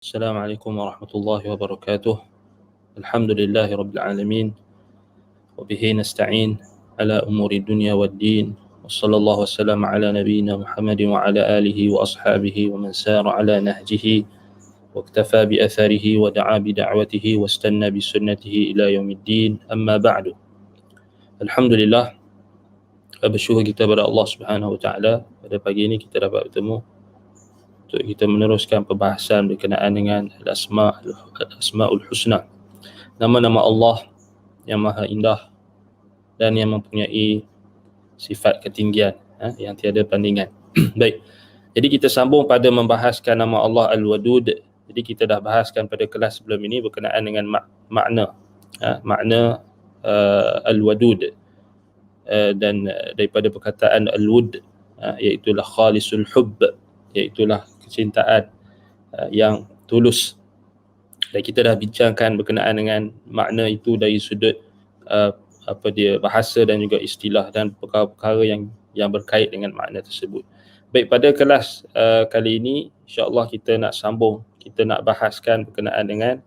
السلام عليكم ورحمة الله وبركاته. الحمد لله رب العالمين، وبه نستعين على أمور الدنيا والدين، وصلى الله وسلم على نبينا محمد وعلى آله وأصحابه ومن سار على نهجه واكتفى بأثره ودعا بدعوته واستنى بسنته إلى يوم الدين. أما بعد، الحمد لله، bersyukur kita kepada Allah Subhanahu Wa Taala pada pagi ini kita dapat bertemu untuk kita meneruskan perbahasan berkenaan dengan Asmaul Husna, nama-nama Allah yang maha indah dan yang mempunyai sifat ketinggian yang tiada tandingan. Baik, jadi kita sambung pada membahaskan nama Allah Al-Wadud. Jadi kita dah bahaskan pada kelas sebelum ini berkenaan dengan makna Al-Wadud, dan daripada perkataan Al-Wud, iaitulah khalisul hubb, iaitulah kecintaan yang tulus. Dan kita dah bincangkan berkenaan dengan makna itu dari sudut bahasa dan juga istilah dan perkara-perkara yang berkait dengan makna tersebut. Baik, pada kelas kali ini insya-Allah kita nak sambung, kita nak bahaskan berkenaan dengan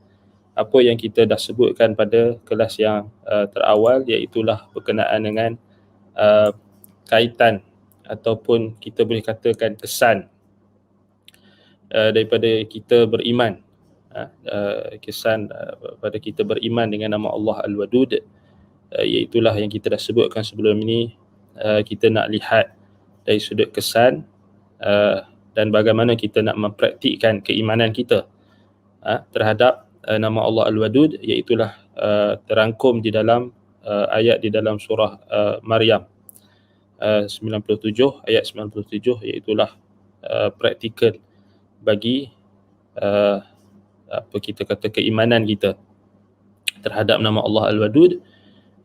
apa yang kita dah sebutkan pada kelas yang terawal, iaitulah berkenaan dengan kaitan ataupun kita boleh katakan kesan daripada kita beriman, kesan pada kita beriman dengan nama Allah Al-Wadud, iaitulah yang kita dah sebutkan sebelum ini. Kita nak lihat dari sudut kesan dan bagaimana kita nak mempraktikkan keimanan kita terhadap nama Allah Al-Wadud, iaitulah terangkum di dalam ayat di dalam surah Maryam 97, ayat 97, iaitulah praktikal bagi kita kata keimanan kita terhadap nama Allah Al-Wadud,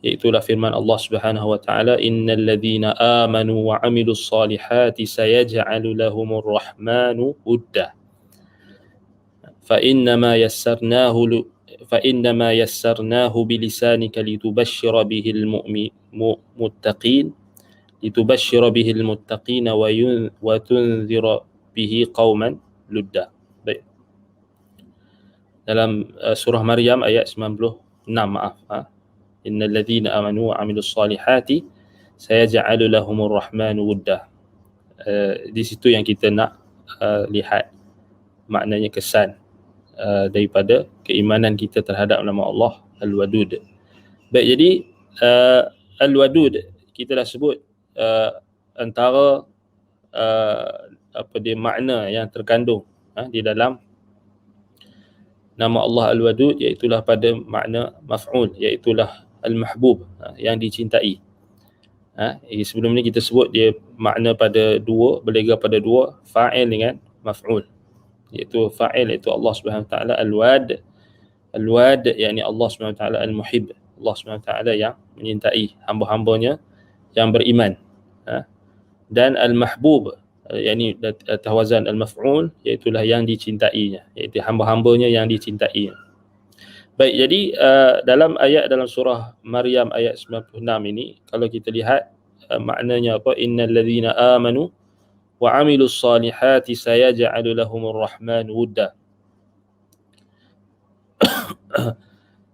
iaitulah firman Allah Subhanahu wa taala, innal ladzina amanu wa amilus solihati sayaj'alu lahumur rahmanu wudda fa innama yassarnahu bilisanika litubashshira bihil muttaqin wa tunzira bihi qauman ludda. Baik, dalam surah Maryam ayat 96, innal ladzina amanu wa amilus solihati sayaj'alu lahumur rahmanu wudda. Di situ yang kita nak lihat maknanya kesan daripada keimanan kita terhadap nama Allah Al-Wadud. Baik, jadi Al-Wadud kita dah sebut antara makna yang terkandung di dalam nama Allah Al-Wadud, iaitulah pada makna maf'ul, iaitulah al-mahbub, yang dicintai. Sebelum ni kita sebut dia makna pada dua, berlega pada dua, fa'il dengan maf'ul. Iaitu fa'il iaitu Allah Subhanahu Wa Taala Al-Wad, yakni Allah Subhanahu Wa Taala Al-Muhib, Allah Subhanahu Wa Taala yang menyintai hamba-hambanya yang beriman. Dan Al-Mahbub, yakni tawazan al-maf'ul, iaitulah yang dicintainya, iaitu hamba-hambanya yang dicintainya. Baik, jadi dalam surah Maryam ayat 96 ini, kalau kita lihat maknanya apa, innal ladzina amanu wa amilus solihati sayaj'alu lahumur rahman wudda.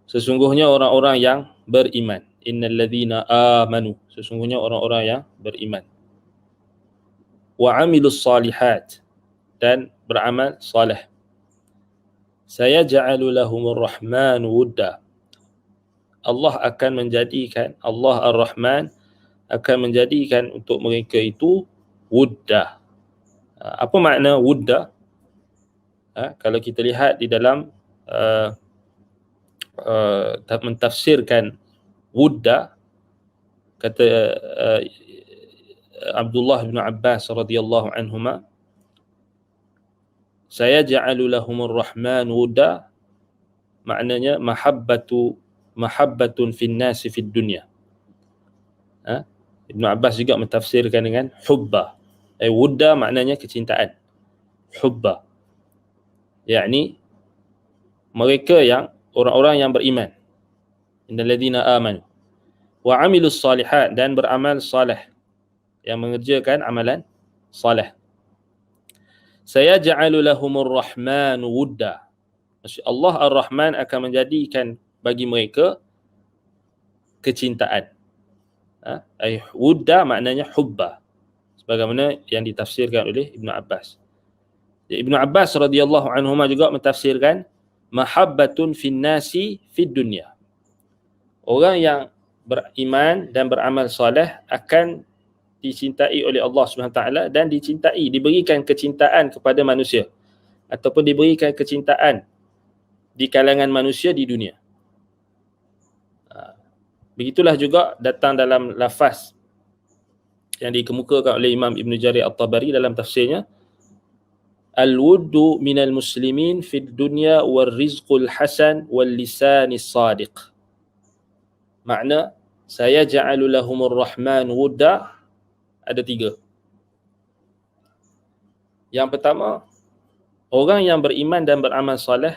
Sesungguhnya orang-orang yang beriman, innal ladzina amanu, sesungguhnya orang-orang yang beriman, wa amilus solihat, dan beramal salih, sayaj'alu lahumur rahman wudda, Allah Ar-Rahman akan menjadikan untuk mereka itu wudda. Apa makna wudda? Kalau kita lihat di dalam mentafsirkan wudda, kata Abdullah bin Abbas radhiyallahu anhuma, sayaj'alu lahumur rahman wudda, maknanya mahabbatun fin nasi fid dunya. Ibn Abbas juga mentafsirkan dengan hubba. Wudda maknanya kecintaan, hubba yakni mereka yang orang-orang yang beriman, innal ladzina amanu wa amilus solihat, dan beramal salih, yang mengerjakan amalan salih. Sayaj'alu lahumur rahman wudda, Maksud Allah Ar-Rahman akan menjadikan bagi mereka kecintaan. Wudda maknanya hubba, sebagaimana yang ditafsirkan oleh Ibnu Abbas. Ibnu Abbas radhiyallahu anhuma juga mentafsirkan mahabbatun fin nasi fid dunya. Orang yang beriman dan beramal soleh akan dicintai oleh Allah SWT dan dicintai, diberikan kecintaan kepada manusia ataupun diberikan kecintaan di kalangan manusia di dunia. Begitulah juga datang dalam lafaz yang dikemukakan oleh Imam Ibn Jarir At-Tabari dalam tafsirnya, al-wuddu minal muslimin fid dunya wal rizqul hasan wal lisanis sadiq. Makna saya ja'alu lahumur rahman wudda ada 3. Yang pertama, orang yang beriman dan beramal soleh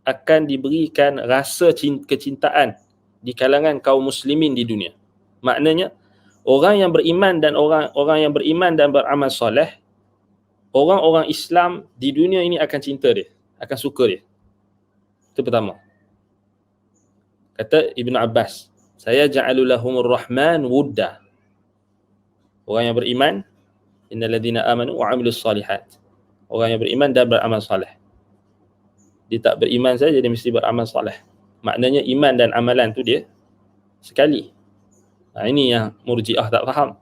akan diberikan rasa kecintaan di kalangan kaum muslimin di dunia. Maknanya orang yang beriman dan orang yang beriman dan beramal soleh, orang-orang Islam di dunia ini akan cinta dia, akan suka dia. Itu pertama. Kata Ibn Abbas, saya ja'alu lahumur rahman wudda. Orang yang beriman, innal ladzina amanu wa 'amilus solihat. Orang yang beriman dan beramal soleh. Dia tak beriman saja, dia mesti beramal soleh. Maknanya iman dan amalan tu dia sekali. Ini yang Murji'ah tak faham.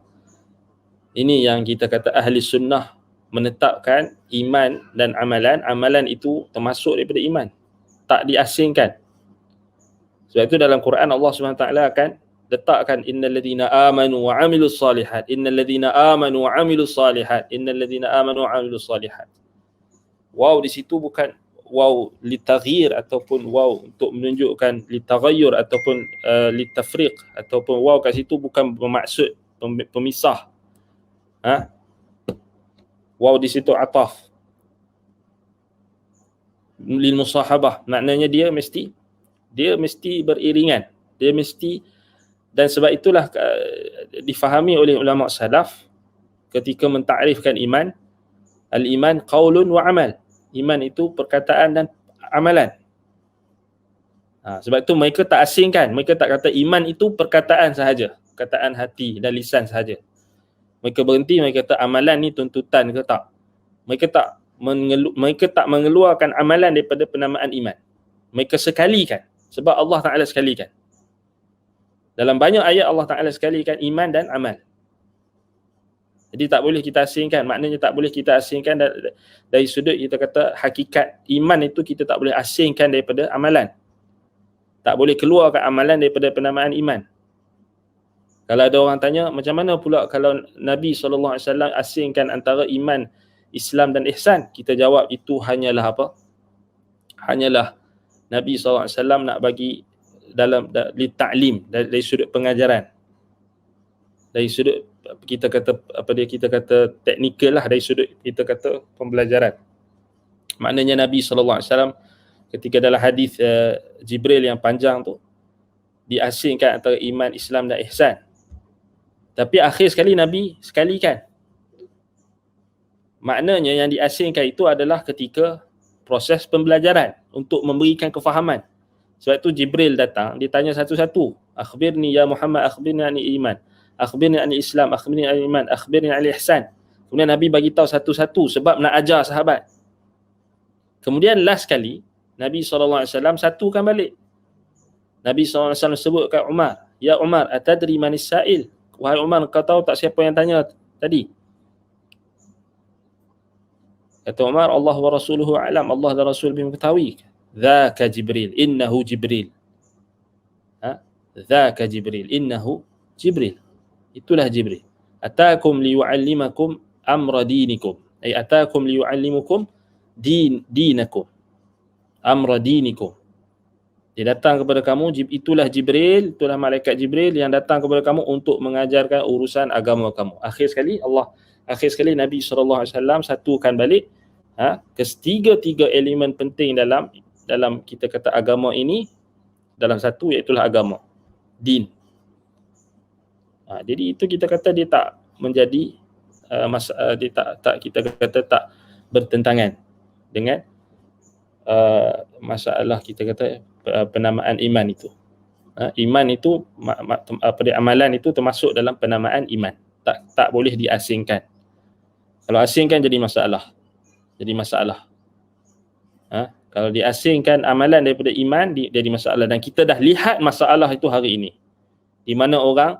Ini yang kita kata ahli sunnah menetapkan iman dan amalan itu termasuk daripada iman, tak diasingkan. Sebab itu dalam Quran Allah SWT akan letakkan innal ladzina amanu wa 'amilus solihat, innal ladzina amanu wa 'amilus solihat, innal ladzina amanu wa 'amilus solihat. Wow di situ bukan waw litaghyir ataupun waw untuk menunjukkan litaghayyur ataupun litafriq, ataupun waw kat situ bukan bermaksud pemisah. Waw di situ ataf lil musahabah, maknanya dia mesti beriringan, dia mesti. Dan sebab itulah difahami oleh ulama salaf ketika mentakrifkan iman, al-iman qaulun wa amal. Iman itu perkataan dan amalan. Sebab itu mereka tak asingkan, mereka tak kata iman itu perkataan sahaja, perkataan hati dan lisan sahaja. Mereka berhenti, mereka kata amalan ni tuntutan ke tak. Mereka tak mengeluarkan amalan daripada penamaan iman. Mereka sekalikan, sebab Allah Ta'ala sekalikan. Dalam banyak ayat Allah Ta'ala sekalikan iman dan amal. Jadi tak boleh kita asingkan, maknanya tak boleh kita asingkan dari sudut kita kata hakikat iman itu, kita tak boleh asingkan daripada amalan. Tak boleh keluarkan amalan daripada penamaan iman. Kalau ada orang tanya, macam mana pula kalau Nabi SAW asingkan antara iman, Islam dan ihsan? Kita jawab itu hanyalah apa? Hanyalah Nabi SAW nak bagi dalam ta'lim, dari sudut pengajaran. Dari sudut kita kata teknikal lah, dari sudut kita kata pembelajaran. Maknanya Nabi SAW ketika dalam hadis Jibril yang panjang tu diasingkan antara iman, Islam dan ihsan. Tapi akhir sekali Nabi sekalikan. Maknanya yang diasingkan itu adalah ketika proses pembelajaran untuk memberikan kefahaman. Sebab itu Jibril datang, dia tanya satu-satu. Akhbirni ya Muhammad, akhbirni anil iman, akhbirni anil Islam, akhbirni anil iman, akhbirni anil ihsan. Kemudian Nabi bagi tahu satu-satu sebab nak ajar sahabat. Kemudian last kali Nabi SAW satukan balik. Nabi SAW sebut kat Umar, ya Umar, atadri manis sa'il? Wahai Umar, kau tahu tak siapa yang tanya tadi? Kata Umar, Allah wa rasuluhu alam, Allah dan Rasul lebih mengetahui. Dzaka Jibril, innahu Jibril. Dzaka Jibril, innahu Jibril. Itulah Jibril. Atakum liyu'allimakum amra dinikum. Ay atakum liyu'allimukum dinakum. Amra dinikum. Dia datang kepada kamu, itulah Jibril, itulah malaikat Jibril yang datang kepada kamu untuk mengajarkan urusan agama kamu. Akhir sekali Nabi SAW satukan balik ketiga elemen penting dalam kita kata agama ini dalam satu, iaitu agama, din. Jadi itu kita kata dia tak menjadi dia tak kita kata tak bertentangan dengan masalah kita kata penamaan iman itu. Iman itu amalan itu termasuk dalam penamaan iman. Tak boleh diasingkan. Kalau asingkan jadi masalah. Kalau diasingkan amalan daripada iman jadi masalah, dan kita dah lihat masalah itu hari ini. Di mana orang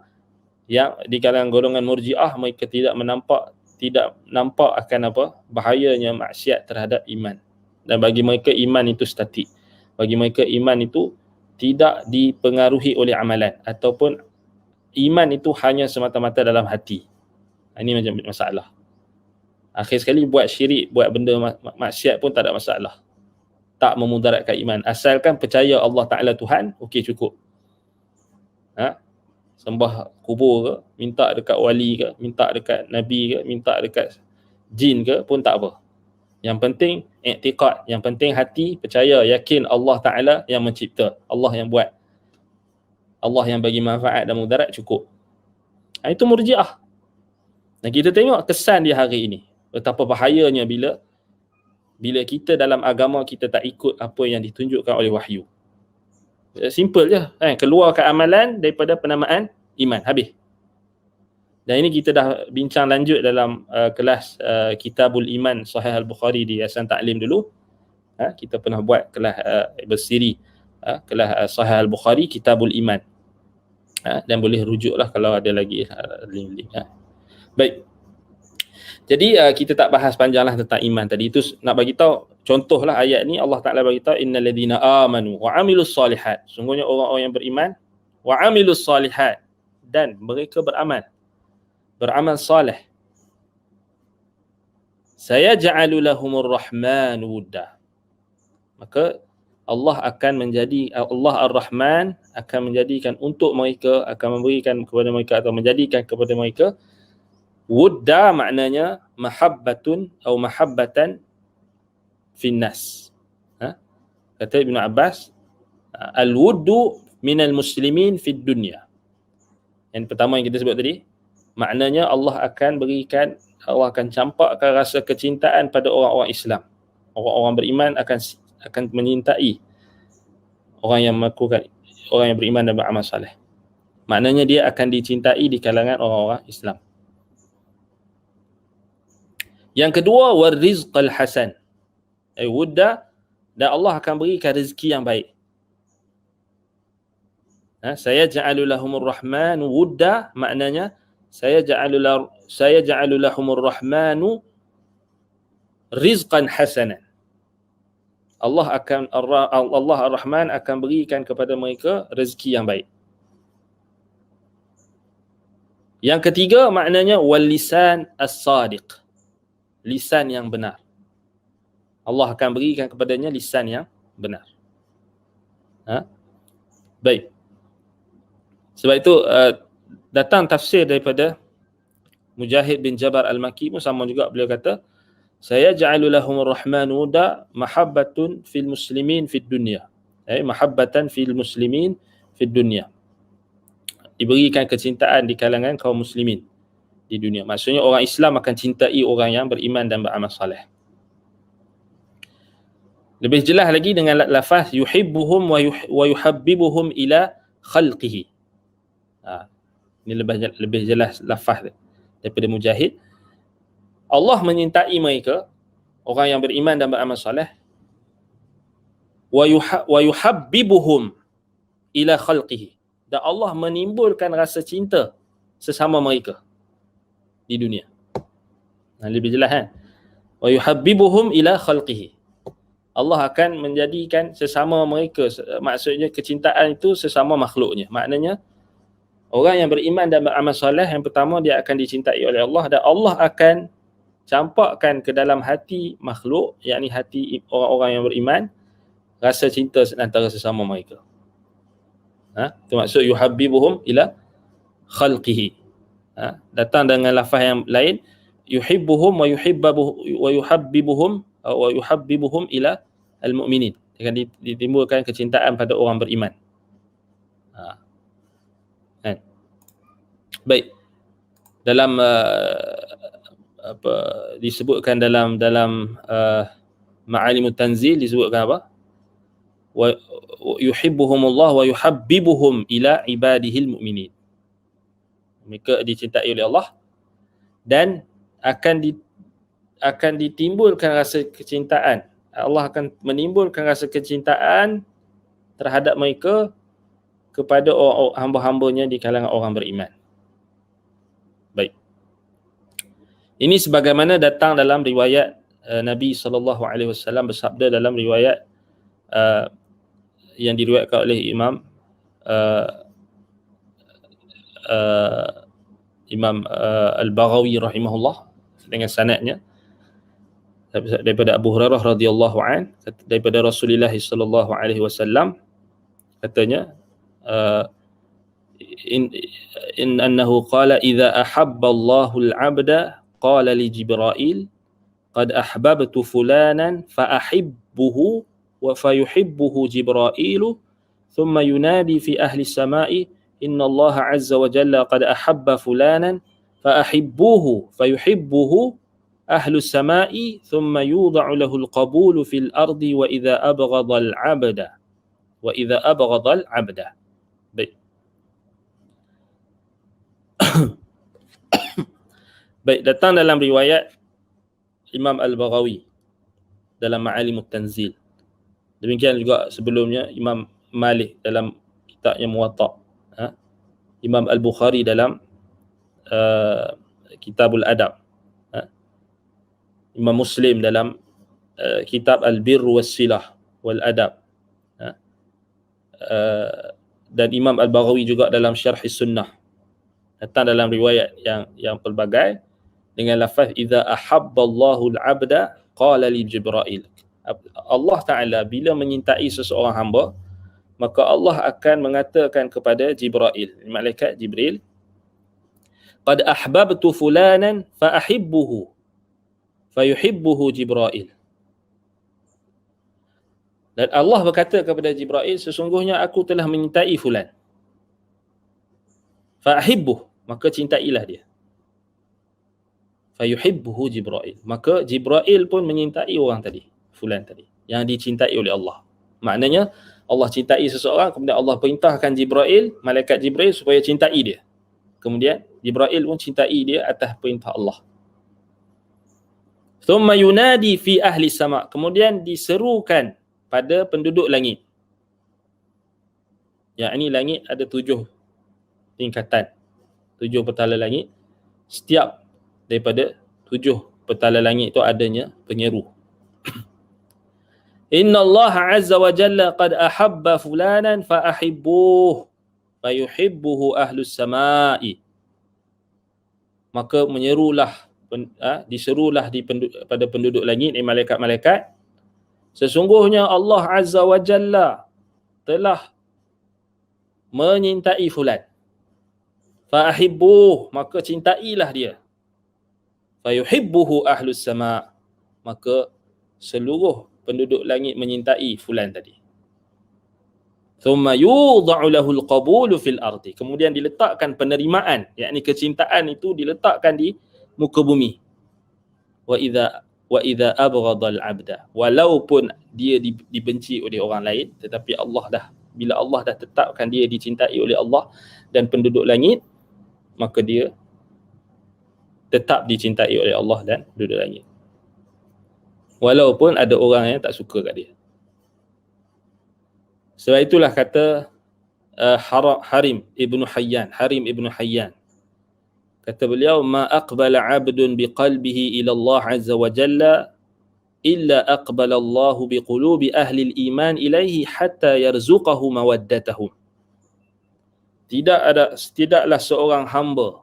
yang di kalangan golongan Murji'ah mereka tidak nampak akan bahayanya maksiat terhadap iman. Dan bagi mereka iman itu statik. Bagi mereka iman itu tidak dipengaruhi oleh amalan, ataupun iman itu hanya semata-mata dalam hati. Ini macam masalah. Akhir sekali buat syirik, buat benda maksiat pun tak ada masalah. Tak memudaratkan iman. Asalkan percaya Allah Ta'ala Tuhan, okey cukup. Sembah kubur ke, minta dekat wali ke, minta dekat nabi ke, minta dekat jin ke pun tak apa. Yang penting i'tiqad, yang penting hati percaya, yakin Allah Ta'ala yang mencipta, Allah yang buat, Allah yang bagi manfaat dan mudarat, cukup. Itu Murji'ah. Dan kita tengok kesan dia hari ini, betapa bahayanya bila kita dalam agama kita tak ikut apa yang ditunjukkan oleh wahyu. Simple je, keluarkan amalan daripada penamaan iman, habis. Dan ini kita dah bincang lanjut dalam kelas Kitabul Iman Sahih Al-Bukhari di Yayasan Ta'lim dulu. Kita pernah buat kelas bersiri, kelas Sahih Al-Bukhari Kitabul Iman. Dan boleh rujuklah kalau ada lagi link-link. Baik. Jadi kita tak bahas panjanglah tentang iman tadi. Itu nak bagi tahu, contohlah ayat ni Allah Taala bagi tahu innal ladzina amanu wa amilus solihat. Sungguhnya orang-orang yang beriman wa amilus solihat, dan mereka beramal soleh. Sayaj'alu lahumur rahmanu wudda. Maka Allah Ar-Rahman akan menjadikan untuk mereka, akan memberikan kepada mereka atau menjadikan kepada mereka wudda, maknanya mahabbatun atau mahabbatan finnas. Kata Ibn Abbas, al-wuddu minal muslimin fid dunya. Yang pertama yang kita sebut tadi, maknanya Allah akan campakkan rasa kecintaan pada orang-orang Islam. Orang-orang beriman akan menyintai orang yang beriman dan beramal saleh. Maknanya dia akan dicintai di kalangan orang-orang Islam. Yang kedua, warizqal hasan. Wudda, dan Allah akan berikan rezeki yang baik. Sayaj'alu lahumur rahmanu wudda, maknanya sayaj'alu lahumur rahmanu rizqan hasanan. Allah Ar-Rahman akan berikan kepada mereka rezeki yang baik. Yang ketiga, maknanya wal lisan as-sadiq. Lisan yang benar. Allah akan berikan kepadanya lisan yang benar. Baik. Sebab itu datang tafsir daripada Mujahid bin Jabar Al-Makki pun sama juga, beliau kata sayaj'alu lahumur rahmanu wudda mahabbatun fil muslimin fid dunya. Mahabbatan fil muslimin fid dunya. Diberikan kecintaan di kalangan kaum muslimin di dunia. Maksudnya orang Islam akan cintai orang yang beriman dan beramal saleh. Lebih jelas lagi dengan lafaz yuhibbuhum wa yuhabbibuhum ila khalqihi. Ini lebih jelas lafaz daripada Mujahid. Allah menyintai mereka, orang yang beriman dan beramal saleh, wa yuhabbibuhum ila khalqihi, dan Allah menimbulkan rasa cinta sesama mereka di dunia. Lebih jelas kan? Wa yuhabbibuhum ila khalqihi. Allah akan menjadikan sesama mereka, maksudnya kecintaan itu sesama makhluknya. Maknanya orang yang beriman dan beramal soleh, yang pertama dia akan dicintai oleh Allah, dan Allah akan campakkan ke dalam hati makhluk, yakni hati orang-orang yang beriman, rasa cinta antara sesama mereka. Itu maksud yuhabbibuhum ila khalqihi. Datang dengan lafaz yang lain, yuhibbuhum wa yuhabbibuhum ila al-mu'minin. Akan ditimbulkan kecintaan pada orang beriman. Baik. Dalam disebutkan dalam Ma'alimut Tanzil, disebutkan apa? wa yuhibbuhumullah wa yuhabbibuhum ila ibadihil mu'minin. Mereka dicintai oleh Allah dan akan ditimbulkan rasa kecintaan. Allah akan menimbulkan rasa kecintaan terhadap mereka kepada hamba-hambanya di kalangan orang beriman. Baik. Ini sebagaimana datang dalam riwayat Nabi SAW bersabda dalam riwayat yang diriwayatkan oleh Imam Al-Baghawi rahimahullah dengan sanadnya daripada Abu Hurairah radhiyallahu an, daripada Rasulullah sallallahu alaihi wasallam katanya in annahu qala idza ahabba Allahu al-'abda qala li Jibril qad ahbabtu fulanan fa ahibbuhu wa fayuhibbuhu Jibril thumma yunadi fi ahli as-sama'i inna Allah 'azza wa jalla qad ahabba fulanan fa ahibbuhu fayuhibbuhu ahlu as-sama'i thumma yudha'u lahu al-qabulu fil ardi wa idza abghadha al-'abda Baik. Baik, datang dalam riwayat Imam Al-Baghawi dalam Ma'alimut Tanzil. Demikian juga sebelumnya Imam Malik dalam kitabnya Muwatta', Imam Al-Bukhari dalam Kitabul Adab, Imam Muslim dalam kitab Al-Birr was-Silah wal Adab, dan Imam Al-Baghawi juga dalam Syarh Sunnah. Datang dalam riwayat yang pelbagai dengan lafaz idza ahabballahu al-'abda qala li Jibril. Allah Taala bila menyintai seseorang hamba, maka Allah akan mengatakan kepada Jibril, malaikat Jibril, qad ahbabtu fulanan fa ahibbuhu fayuhibbuhu Jibril. Dan Allah berkata kepada Jibril, sesungguhnya aku telah menyintai fulan. Fa ahibbuh, maka cintailah dia. Fayuhibbuhu Jibril, maka Jibril pun menyintai orang tadi, fulan tadi, yang dicintai oleh Allah. Maknanya Allah cintai seseorang, kemudian Allah perintahkan Jibril, malaikat Jibril, supaya cintai dia. Kemudian Jibril pun cintai dia atas perintah Allah. Thumma yunadi fi ahli sama', kemudian diserukan pada penduduk langit. Yang ini langit ada 7 tingkatan, 7 petala langit. Setiap daripada 7 petala langit itu adanya penyeru. Inna Allah azza wa jalla qad ahabba fulanan fa ahibbuh fa yuhibbuhu ahlus sama'i. Maka menyerulah, diserulah pada penduduk langit, malaikat-malaikat, sesungguhnya Allah azza wa jalla telah menyintai fulan. Fa ahibbuh, maka cintailah dia. Fa yuhibbuhu ahlus sama', maka seluruh penduduk langit menyintai fulan tadi. Thumma yudha'u lahul qabulu fil ardi, kemudian diletakkan penerimaan, yakni kecintaan itu diletakkan di muka bumi. Wa idza abghadha al-'abda, walaupun dia dibenci oleh orang lain, tetapi bila Allah dah tetapkan dia dicintai oleh Allah dan penduduk langit, maka dia tetap dicintai oleh Allah dan penduduk langit, walaupun ada orang yang tak suka kat dia. Sebab itulah kata Harim ibn Hayyan, kata beliau, ma aqbala 'abdun biqalbihi ila Allah azza wa jalla illa aqbala Allah biqulubi ahli al-iman ilaihi hatta yarzuqahu mawaddatahum. Tidaklah seorang hamba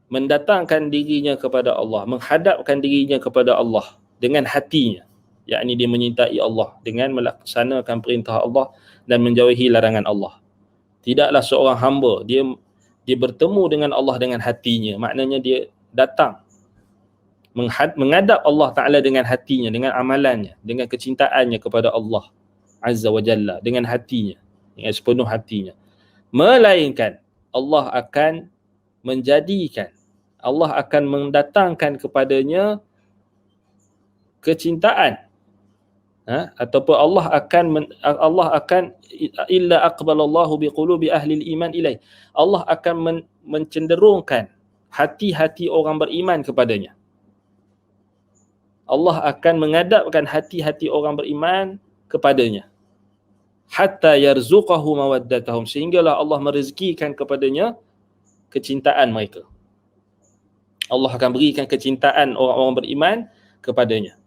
mendatangkan dirinya kepada Allah, menghadapkan dirinya kepada Allah dengan hatinya, yakni dia menyintai Allah dengan melaksanakan perintah Allah dan menjauhi larangan Allah. Tidaklah seorang hamba dia bertemu dengan Allah dengan hatinya, maknanya dia datang menghadap Allah Ta'ala dengan hatinya, dengan amalannya, dengan kecintaannya kepada Allah Azza wa Jalla, dengan hatinya, dengan sepenuh hatinya, melainkan Allah akan mendatangkan kepadanya kecintaan Ataupun Allah akan illa aqbalallahu biqulubi ahli iman ilaih. Allah akan mencenderungkan hati-hati orang beriman kepadanya. Allah akan mengadapkan hati-hati orang beriman kepadanya. Hatta yarzuqahu mawaddatahum, sehinggalah Allah merezekikan kepadanya kecintaan mereka. Allah akan berikan kecintaan orang-orang beriman kepadanya.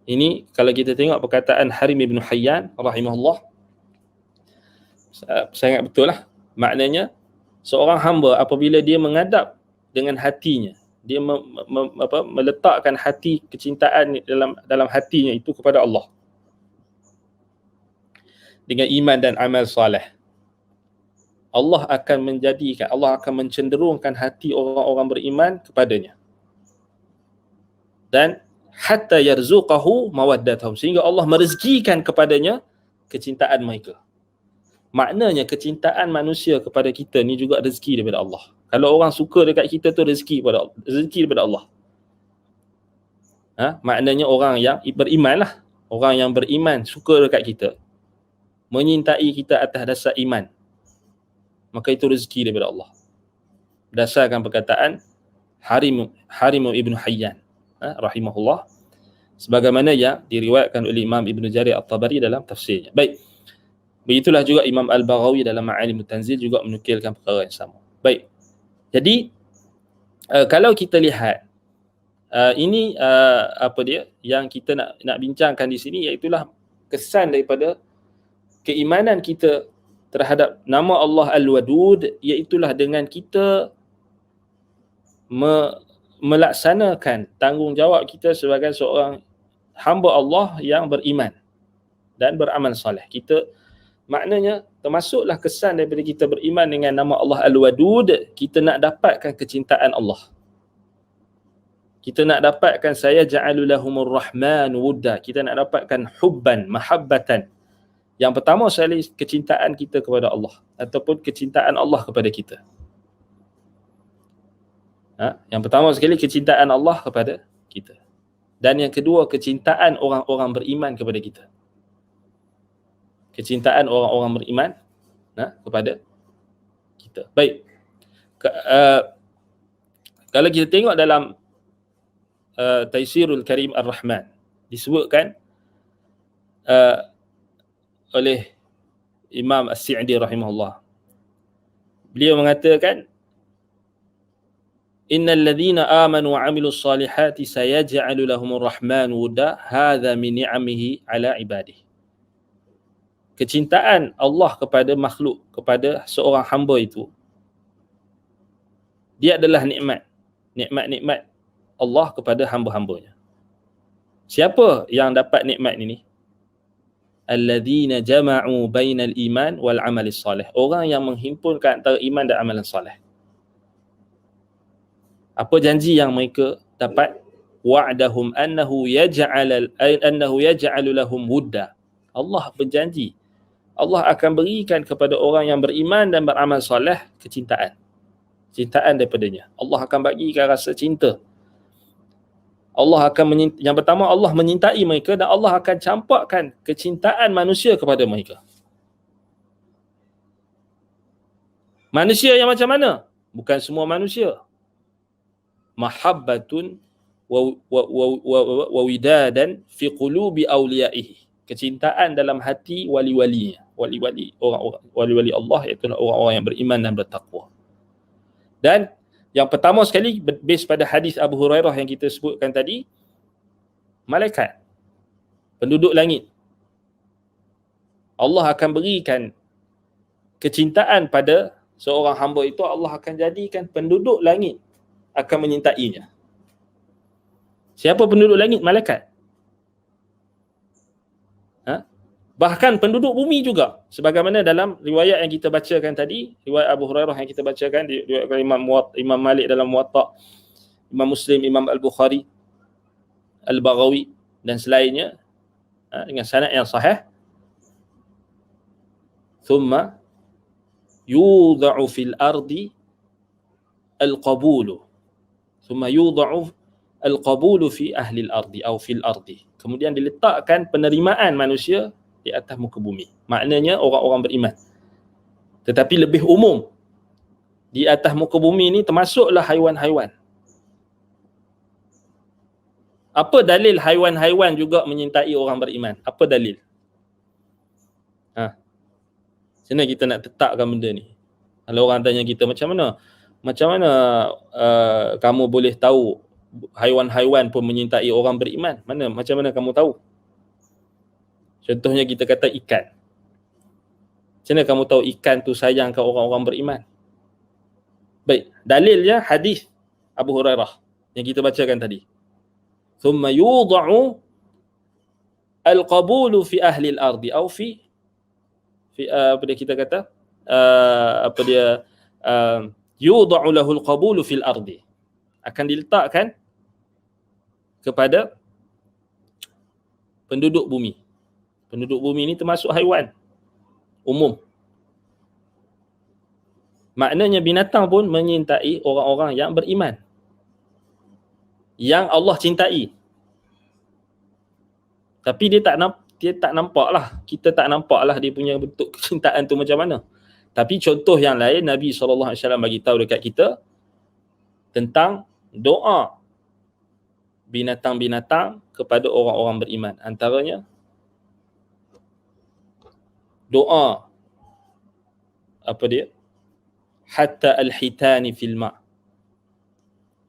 Ini kalau kita tengok perkataan Harim ibn Hayyan rahimahullah, sangat betul lah. Maknanya seorang hamba apabila dia mengadap dengan hatinya, dia meletakkan hati kecintaan dalam hatinya itu kepada Allah dengan iman dan amal soleh, Allah akan mencenderungkan hati orang-orang beriman kepadanya. Dan hatta yarzuqahu mawaddatahum, sehingga Allah merezekikan kepadanya kecintaan mereka. Maknanya kecintaan manusia kepada kita ni juga rezeki daripada Allah. Kalau orang suka dekat kita tu rezeki daripada Allah. Maknanya orang yang beriman lah. Orang yang beriman suka dekat kita, menyintai kita atas dasar iman, maka itu rezeki daripada Allah. Berdasarkan perkataan Harim ibn Hayyan rahimahullah, sebagaimana yang diriwayatkan oleh Imam Ibn Jarir At-Tabari dalam tafsirnya. Baik, begitulah juga Imam Al-Baghawi dalam Ma'alimut Tanzil juga menukilkan perkara yang sama. Baik, jadi kalau kita lihat ini apa dia yang kita nak bincangkan di sini, iaitulah kesan daripada keimanan kita terhadap nama Allah Al-Wadud, iaitulah dengan kita melaksanakan tanggungjawab kita sebagai seorang hamba Allah yang beriman dan beramal soleh. Kita, maknanya termasuklah kesan daripada kita beriman dengan nama Allah Al-Wadud, kita nak dapatkan kecintaan Allah. Kita nak dapatkan saya ja'alu lahumur rahman wudda, kita nak dapatkan hubban, mahabbatan. Yang pertama sekali kecintaan kita kepada Allah, ataupun kecintaan Allah kepada kita. Yang pertama sekali kecintaan Allah kepada kita. Dan yang kedua kecintaan orang-orang beriman kepada kita. Kecintaan orang-orang beriman kepada kita. Baik. Kalau kita tengok dalam Taisirul Karim Ar-Rahman, disebutkan oleh Imam As-Sa'di rahimahullah. Beliau mengatakan, innal ladzina amanu wa 'amilus salihati sayaj'alu lahumur rahman wudda, hadza min ni'amihi 'ala ibadihi. Kecintaan Allah kepada makhluk, kepada seorang hamba itu, dia adalah nikmat Allah kepada hamba-hambanya. Siapa yang dapat nikmat ini? Alladzina jama'u bainal iman wal 'amalis salih. Orang yang menghimpunkan antara iman dan amalan soleh. Apa janji yang mereka dapat? Wa'dahum annahu yaj'alu lahum wudda. Allah berjanji, Allah akan berikan kepada orang yang beriman dan beramal soleh kecintaan daripadanya. Allah akan bagikan rasa cinta. Allah akan yang pertama, Allah menyintai mereka, dan Allah akan campakkan kecintaan manusia kepada mereka. Manusia yang macam mana? Bukan semua manusia. Mahabbatun wa widadan fi qulubi awliyaihi. Kecintaan dalam hati wali-walinya. Wali-wali Allah, iaitu orang-orang yang beriman dan bertakwa. Dan yang pertama sekali, base pada hadis Abu Hurairah yang kita sebutkan tadi, malaikat, penduduk langit. Allah akan berikan kecintaan pada seorang hamba itu, Allah akan jadikan penduduk langit akan menyintainya. Siapa penduduk langit? Malaikat. Bahkan penduduk bumi juga, sebagaimana dalam riwayat yang kita bacakan tadi, riwayat Abu Hurairah yang kita bacakan, diriwayatkan Imam Malik dalam Muwatta, Imam Muslim, Imam Al-Bukhari, Al-Baghawi dan selainnya, dengan sanad yang sahih. Thumma yudha'u fil ardi al-qabulu, thumma yudha'u al-qabulu fi ahli al-ardi atau fil ardi. Kemudian diletakkan penerimaan manusia di atas muka bumi. Maknanya orang-orang beriman. Tetapi lebih umum, di atas muka bumi ni termasuklah haiwan-haiwan. Apa dalil haiwan-haiwan juga menyintai orang beriman? Apa dalil? Macam mana kita nak tetapkan benda ni? Kalau orang tanya kita macam mana kamu boleh tahu haiwan-haiwan pun menyintai orang beriman? Macam mana kamu tahu? Contohnya kita kata ikan. Macam mana kamu tahu ikan tu sayang ke orang-orang beriman? Baik, dalilnya hadis Abu Hurairah yang kita bacakan tadi. Thumma yudha'u al-qabulu fi ahli al-ardi atau fi apa dia kita kata yudha'u lahu al-qabulu fil ardi, akan diletakkan kepada penduduk bumi. Penduduk bumi ni termasuk haiwan umum. Maknanya binatang pun menyintai orang-orang yang beriman, yang Allah cintai. Tapi dia tak nampak lah. Kita tak nampak lah dia punya bentuk kecintaan tu macam mana. Tapi contoh yang lain, Nabi SAW bagi tahu dekat kita tentang doa binatang-binatang kepada orang-orang beriman. Antaranya doa hatta al-hitani fil ma'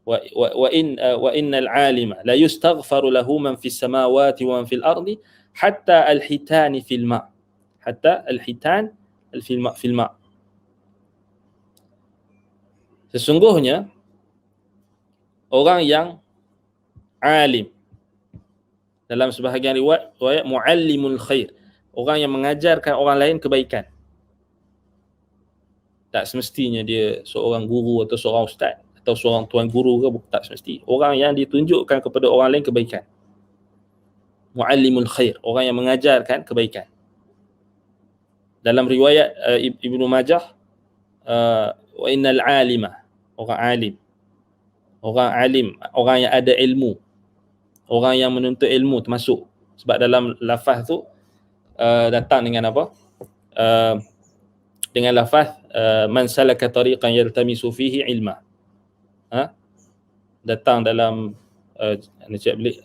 wa innal 'alima la yustaghfaru lahu man fis samawati wa man fil ardi hatta al-hitani fil ma'. Hatta al-hitan fil ma'. Sesungguhnya orang yang alim, dalam sebahagian riwayat muallimul khair, orang yang mengajarkan orang lain kebaikan. Tak semestinya dia seorang guru atau seorang ustaz atau seorang tuan guru ke, tak semesti. Orang yang ditunjukkan kepada orang lain kebaikan. Muallimul khair, orang yang mengajarkan kebaikan. Dalam riwayat Ibnu Majah, wa innal 'alima, orang alim. Orang alim, orang yang ada ilmu. Orang yang menuntut ilmu termasuk. Sebab dalam lafaz tu datang dengan apa? Dengan lafaz man salaka tariqan yaltamisu fihi ilma. Datang dalam nak cakap balik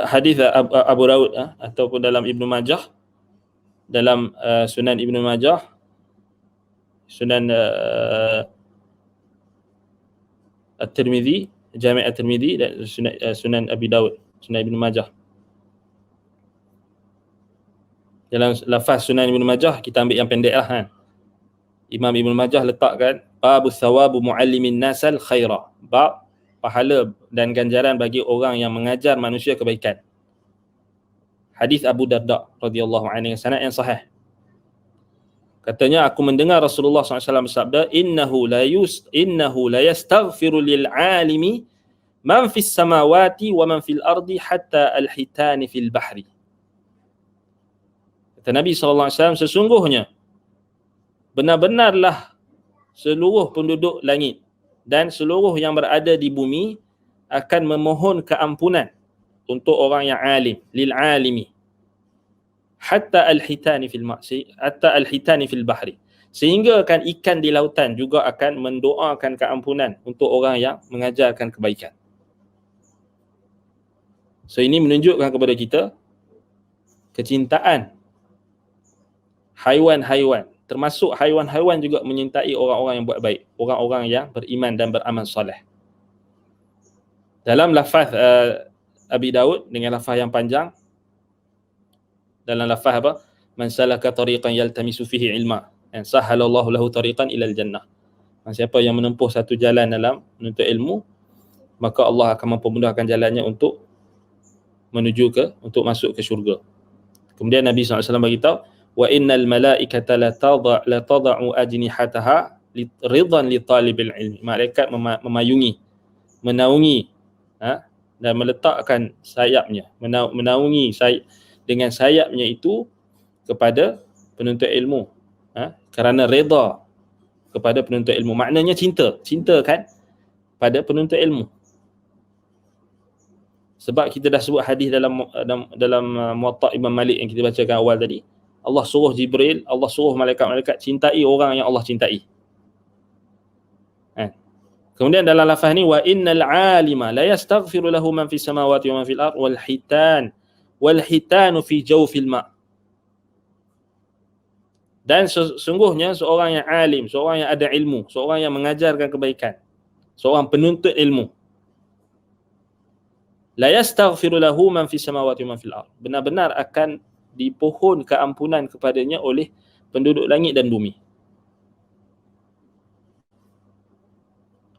hadis Abu Daud ataupun dalam Ibnu Majah, dalam Sunan Ibnu Majah, Sunan At-Tirmidzi, Jami' At-Tirmidzi dan Sunan Abi Daud, Sunan Ibnu Majah. Dalam lafaz Sunan Ibnu Majah kita ambil yang pendek lah Imam Ibnu Majah letakkan babus thawabu muallimin nasal khaira, bab pahala dan ganjaran bagi orang yang mengajar manusia kebaikan. Hadis Abu Darda radhiyallahu anhu, sanad yang sahih. Katanya, aku mendengar Rasulullah SAW bersabda, innahu la yastaghfiru lil alimi man fis samawati wa man fil ardi hatta al-hitani fil bahri. Kata Nabi SAW, sesungguhnya benar-benarlah seluruh penduduk langit dan seluruh yang berada di bumi akan memohon keampunan untuk orang yang alim, lil alimi, hatta al-hitani fil ma'si, hatta al-hitani fil bahri, sehingga kan ikan di lautan juga akan mendoakan keampunan untuk orang yang mengajarkan kebaikan. So ini menunjukkan kepada kita kecintaan haiwan-haiwan, termasuk haiwan-haiwan juga menyintai orang-orang yang buat baik, orang-orang yang beriman dan beramal soleh. Dalam lafaz Abi Daud dengan lafaz yang panjang, dalam lafaz apa? Man salaka tariqan yaltamisu fihi ilma, sahhalallahu lahu tariqan ilal jannah. Siapa yang menempuh satu jalan dalam menuntut ilmu, maka Allah akan mempermudahkan jalannya untuk masuk ke syurga. Kemudian Nabi SAW bagi tahu, wa innal malaikata la tada'u ajnihataha ridan li talibil ilmi. Malaikat memayungi, menaungi, dan meletakkan sayapnya, menaungi dengan sayapnya itu kepada penuntut ilmu, kerana redha kepada penuntut ilmu. Maknanya cinta kan pada penuntut ilmu. Sebab kita dah sebut hadis dalam Muwatta' Imam Malik yang kita bacakan awal tadi. Allah suruh Jibril, Allah suruh malaikat-malaikat cintai orang yang Allah cintai. Kemudian dalam lafaz ni, wa innal alima la yastaghfiru lahu man fis samawati wa man fil ard wal hitanu fi jawfil ma'. Dan sesungguhnya seorang yang alim, seorang yang ada ilmu, seorang yang mengajarkan kebaikan, seorang penuntut ilmu, la yastaghfiru lahu man fis samawati wa man fil ard, benar-benar akan dipohon keampunan kepadanya oleh penduduk langit dan bumi.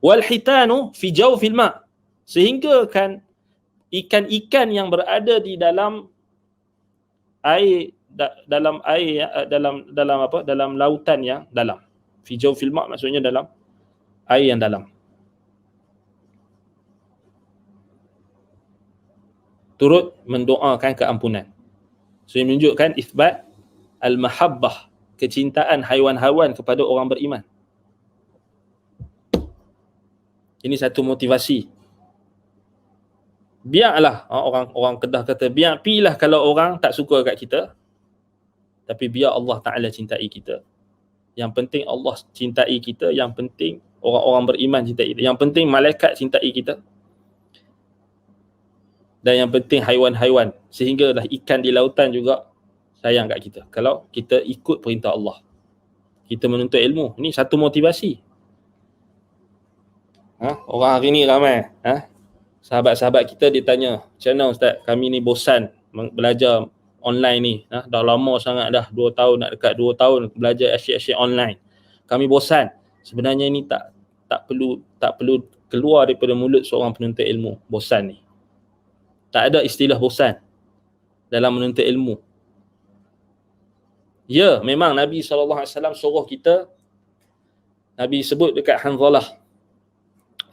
Wal hitanu fi jawfil ma', sehingga kan ikan-ikan yang berada di dalam air, dalam lautan yang dalam. Fi jawfil ma' maksudnya dalam air yang dalam, turut mendoakan keampunan. So ini menunjukkan isbat al-mahabbah, kecintaan haiwan-haiwan kepada orang beriman. Ini satu motivasi. Biarlah, orang Kedah kata, pilah kalau orang tak suka kat kita, tapi biar Allah Ta'ala cintai kita. Yang penting Allah cintai kita, yang penting orang-orang beriman cintai kita, yang penting malaikat cintai kita, dan yang penting haiwan-haiwan, sehinggalah ikan di lautan juga sayang kat kita kalau kita ikut perintah Allah, kita menuntut ilmu. Ini satu motivasi. Orang hari ni ramai, sahabat-sahabat kita ditanya, macam mana Ustaz, kami ni bosan belajar online ni, dah lama sangat dah, 2 tahun, nak dekat 2 tahun belajar asyik-asyik online, kami bosan. Sebenarnya ini tak perlu keluar daripada mulut seorang penuntut ilmu, bosan ni. Tak ada istilah bosan dalam menuntut ilmu. Ya, memang Nabi SAW suruh kita, Nabi sebut dekat Hanzalah,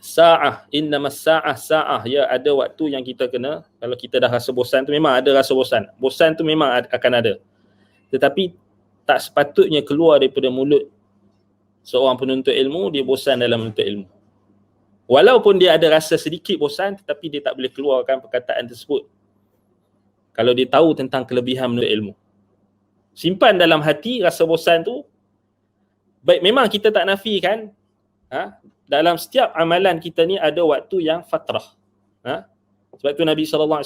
sa'ah, innamas sa'ah sa'ah, ya, ada waktu yang kita kena, kalau kita dah rasa bosan tu, memang ada rasa bosan. Bosan tu memang akan ada. Tetapi tak sepatutnya keluar daripada mulut seorang penuntut ilmu, dia bosan dalam menuntut ilmu. Walaupun dia ada rasa sedikit bosan, tetapi dia tak boleh keluarkan perkataan tersebut kalau dia tahu tentang kelebihan menuntut ilmu. Simpan dalam hati rasa bosan tu. Baik, memang kita tak nafikan, dalam setiap amalan kita ni ada waktu yang fatrah. Sebab tu Nabi SAW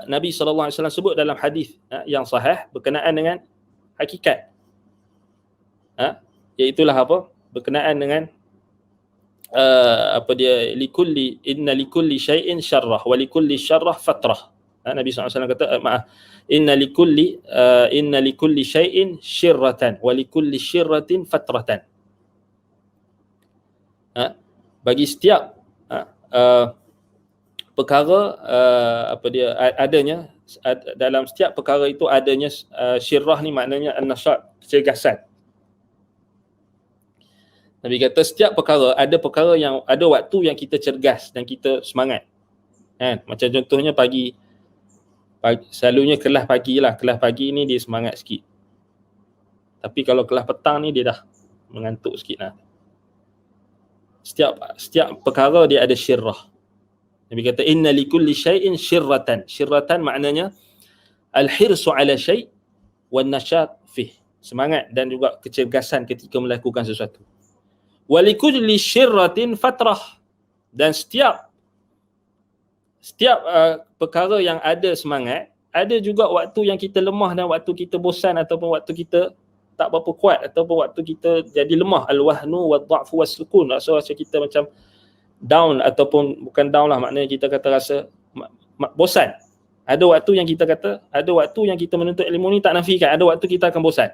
Nabi SAW sebut dalam hadis yang sahih berkenaan dengan hakikat, iaitulah berkenaan dengan inna likulli syai'in syarrah wa likulli syarrah fatrah. Nabi SAW kata, inna likulli syai'in syirratan wa likulli syirratin fatratan. Bagi setiap perkara adanya, dalam setiap perkara itu adanya syirrah ni maknanya an-nasyat, kecergasan. Nabi kata setiap perkara, ada perkara yang ada waktu yang kita cergas dan kita semangat. Macam contohnya pagi, selalunya kelas pagi lah, kelas pagi ni dia semangat sikit. Tapi kalau kelas petang ni dia dah mengantuk sikit lah. Setiap perkara dia ada syirrah. Nabi kata inna likulli syai'in syirratan. Syirratan maknanya al-hirsu ala syai' wan nasyat fih. Semangat dan juga kecergasan ketika melakukan sesuatu. Wa likulli syirratin fatrah. Dan setiap perkara yang ada semangat, ada juga waktu yang kita lemah dan waktu kita bosan ataupun waktu kita tak berapa kuat ataupun waktu kita jadi lemah. Al-wahnu wad-dha'fu was-sukun. Rasa kita macam down ataupun bukan down lah, maknanya kita kata rasa bosan. Ada waktu yang kita kata, ada waktu yang kita menuntut ilmu ni tak nafikan, ada waktu kita akan bosan.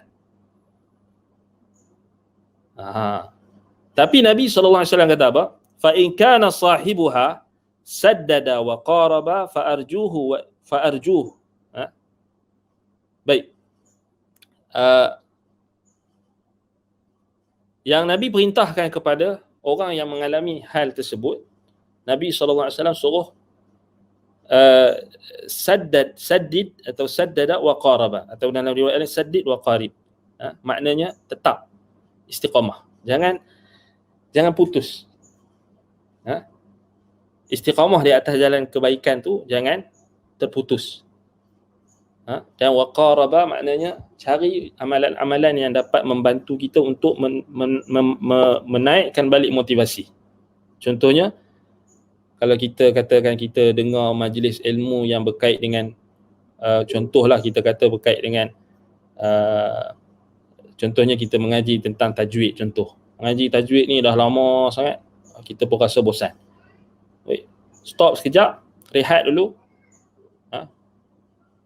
Tapi Nabi SAW kata apa? Fa in kana sahibuha saddada wa qaraba fa arjuhu. Baik. Yang Nabi perintahkan kepada orang yang mengalami hal tersebut, Nabi SAW suruh saddid atau saddada wa qaraba, atau dalam riwayat lain saddid wa qarib. Maknanya tetap istiqamah. Jangan putus. Istiqamah di atas jalan kebaikan tu jangan terputus. Dan waqaraba maknanya cari amalan-amalan yang dapat membantu kita untuk menaikkan balik motivasi. Contohnya, kalau kita katakan kita dengar majlis ilmu yang berkait dengan contohlah kita kata berkait dengan contohnya kita mengaji tentang tajwid. Contoh, mengaji tajwid ni dah lama sangat, kita pun rasa bosan. Stop sekejap, rehat dulu,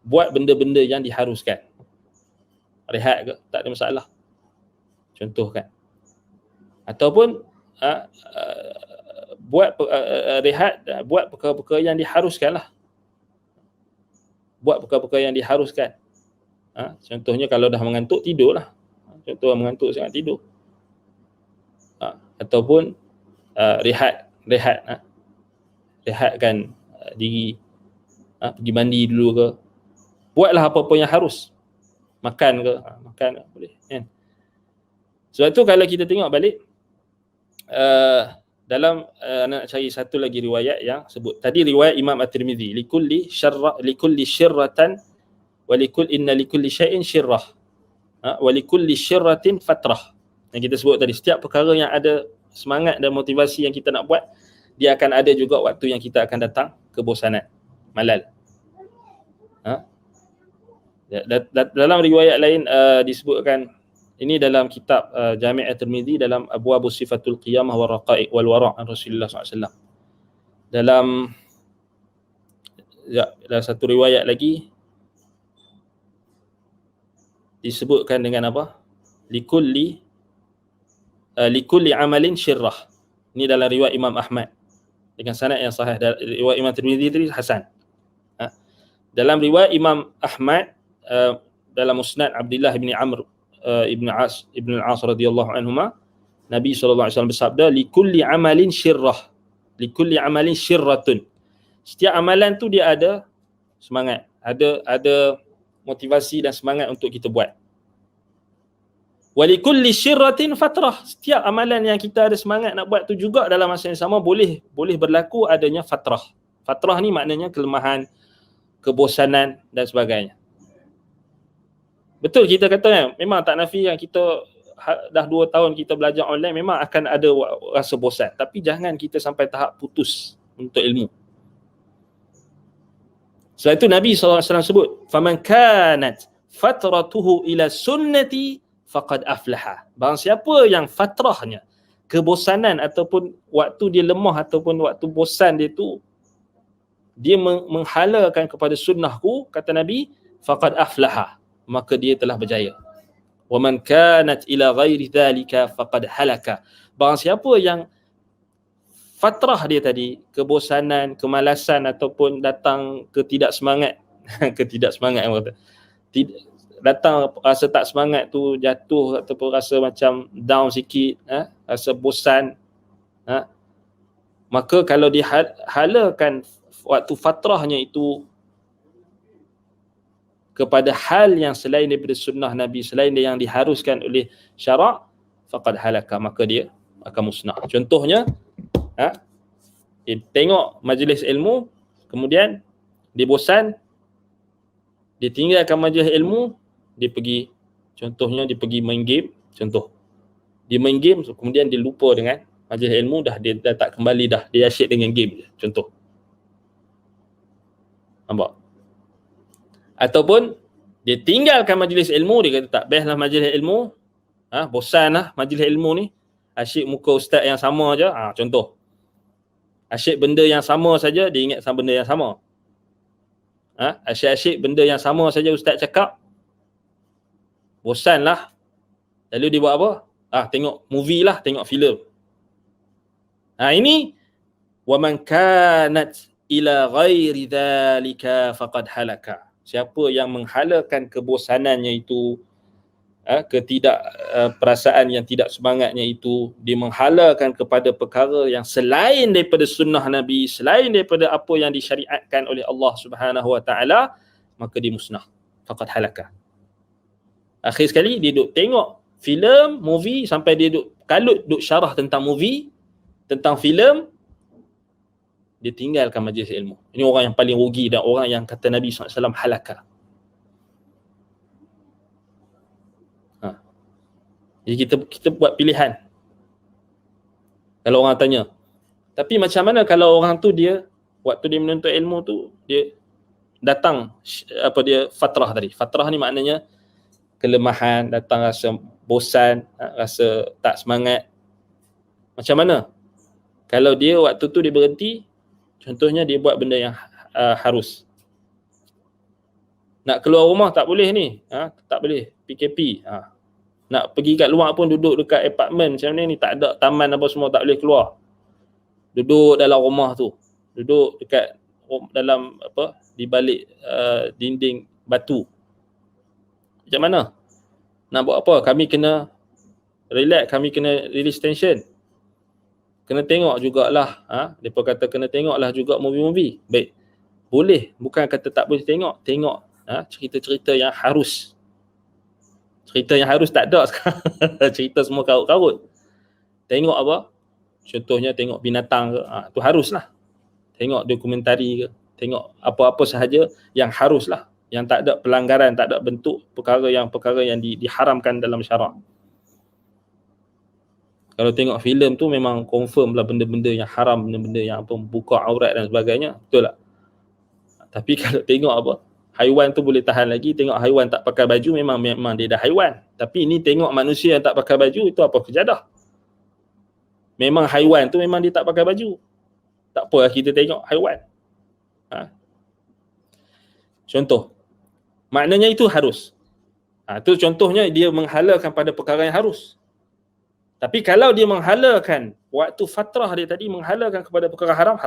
buat benda-benda yang diharuskan. Rehat ke, tak ada masalah. Contoh kan. Ataupun rehat, buat perkara-perkara yang diharuskan lah. Buat perkara-perkara yang diharuskan. Contohnya kalau dah mengantuk, tidur lah. Contoh mengantuk sangat, tidur. Ataupun rehatkan diri, pergi mandi dulu ke, buatlah apa-apa yang harus, makan ke, boleh kan. Sebab tu kalau kita tengok balik dalam nak cari satu lagi riwayat yang sebut tadi, riwayat Imam At-Tirmizi, likulli syirratan wa inna likulli syai'in syirrah wa likulli syirratin fatrah. Yang kita sebut tadi, setiap perkara yang ada semangat dan motivasi yang kita nak buat, dia akan ada juga waktu yang kita akan datang kebosanan, malal. Dalam riwayat lain disebutkan, ini dalam kitab Jami' At-Tirmizi dalam Abwabus Sifatul Qiyamah wal Raqa'iq wal Wara' an Rasulullah SAW. Dalam satu riwayat lagi disebutkan dengan apa? Likulli amalin syirrah. Ini dalam riwayat Imam Ahmad dengan sanad yang sahih. Riwayat Imam Tirmizi tadi hasan. Dalam riwayat Imam Ahmad dalam Musnad Abdullah bin Amr ibn al-As radhiyallahu anhuma, Nabi SAW bersabda, likulli amalin syirrah, likulli amalin syirratun. Setiap amalan tu dia ada semangat, ada motivasi dan semangat untuk kita buat. Walikulli syirratin fatrah. Setiap amalan yang kita ada semangat nak buat tu juga dalam masa yang sama boleh berlaku adanya fatrah. Fatrah ni maknanya kelemahan, kebosanan dan sebagainya. Betul kita kata kan, memang tak nafi yang kita dah 2 tahun kita belajar online, memang akan ada rasa bosan. Tapi jangan kita sampai tahap putus untuk ilmu. Sebab itu Nabi SAW sebut, faman kanat fatratuhu ila sunnati faqad aflaha. Barang siapa yang fatrahnya, kebosanan ataupun waktu dia lemah ataupun waktu bosan dia tu, dia menghalakan kepada sunnahku, kata Nabi, faqad aflaha, maka dia telah berjaya. Wa man kanat ila ghairi dhalika faqad halaka. Barang siapa yang fatrah dia tadi, kebosanan, kemalasan ataupun datang ketidaksemangat ketidaksemangat yang kata, datang rasa tak semangat tu, jatuh ataupun rasa macam down sikit, rasa bosan, maka kalau dihalakan waktu fatrahnya itu kepada hal yang selain daripada sunnah Nabi, selain yang diharuskan oleh syarak, faqad halaka, maka dia akan musnah. Contohnya, dia tengok majlis ilmu, kemudian dia bosan, dia tinggalkan majlis ilmu, dia pergi, contohnya dia pergi main game, contoh. Dia main game, kemudian dia lupa dengan majlis ilmu, dia dah tak kembali dah, dia asyik dengan game je, contoh. Nampak? Ataupun dia tinggalkan majlis ilmu, dia kata tak best lah majlis ilmu, bosan lah majlis ilmu ni, asyik muka ustaz yang sama je, contoh. Asyik benda yang sama saja, dia ingat sama benda yang sama. Asyik benda yang sama saja ustaz cakap, bosan lah. Lalu dia buat apa? Tengok movie lah, tengok filem. Ini wa man kanat ila ghairi dhalika faqad halaka. Siapa yang menghalakan kebosanannya itu, perasaan yang tidak semangatnya itu, dia menghalakan kepada perkara yang selain daripada sunnah Nabi, selain daripada apa yang disyariatkan oleh Allah Subhanahu Wa Taala, maka dia musnah, faqad halaka. Akhir sekali dia duk tengok filem, movie, sampai dia duk kalut, duk syarah tentang movie, tentang filem, dia tinggalkan majlis ilmu. Ini orang yang paling rugi dan orang yang kata Nabi SAW halaka. Jadi kita buat pilihan. Kalau orang tanya, tapi macam mana kalau orang tu dia waktu dia menuntut ilmu tu dia datang dia fatrah tadi. Fatrah ni maknanya kelemahan, datang rasa bosan, rasa tak semangat. Macam mana? Kalau dia waktu tu dia berhenti, contohnya dia buat benda yang harus. Nak keluar rumah tak boleh ni, tak boleh, PKP. Nak pergi kat luar pun duduk dekat apartmen macam ni, tak ada taman apa semua, tak boleh keluar. Duduk dalam rumah tu, duduk dekat dalam di balik dinding batu. Macam mana? Nak buat apa? Kami kena relax, kami kena release tension. Kena tengok jugalah, depa kata kena tengoklah juga movie-movie. Baik. Boleh, bukan kata tak boleh tengok, cerita-cerita yang harus. Cerita yang harus tak ada sekarang. Cerita semua karut-karut. Tengok apa? Contohnya tengok binatang ke, tu haruslah. Tengok dokumentari ke, tengok apa-apa sahaja yang haruslah, yang tak ada pelanggaran, tak ada bentuk perkara yang diharamkan dalam syarak. Kalau tengok filem tu memang confirm lah benda-benda yang haram, benda-benda yang buka aurat dan sebagainya, betul tak? Tapi kalau tengok haiwan tu boleh tahan lagi, tengok haiwan tak pakai baju memang dia dah haiwan. Tapi ini tengok manusia yang tak pakai baju, itu apa kejadah? Memang haiwan tu memang dia tak pakai baju. Tak apa kita tengok haiwan. Contoh. Maknanya itu harus. Itu contohnya dia menghalakan pada perkara yang harus. Tapi kalau dia menghalakan waktu fatrah dia tadi, menghalakan kepada perkara haram.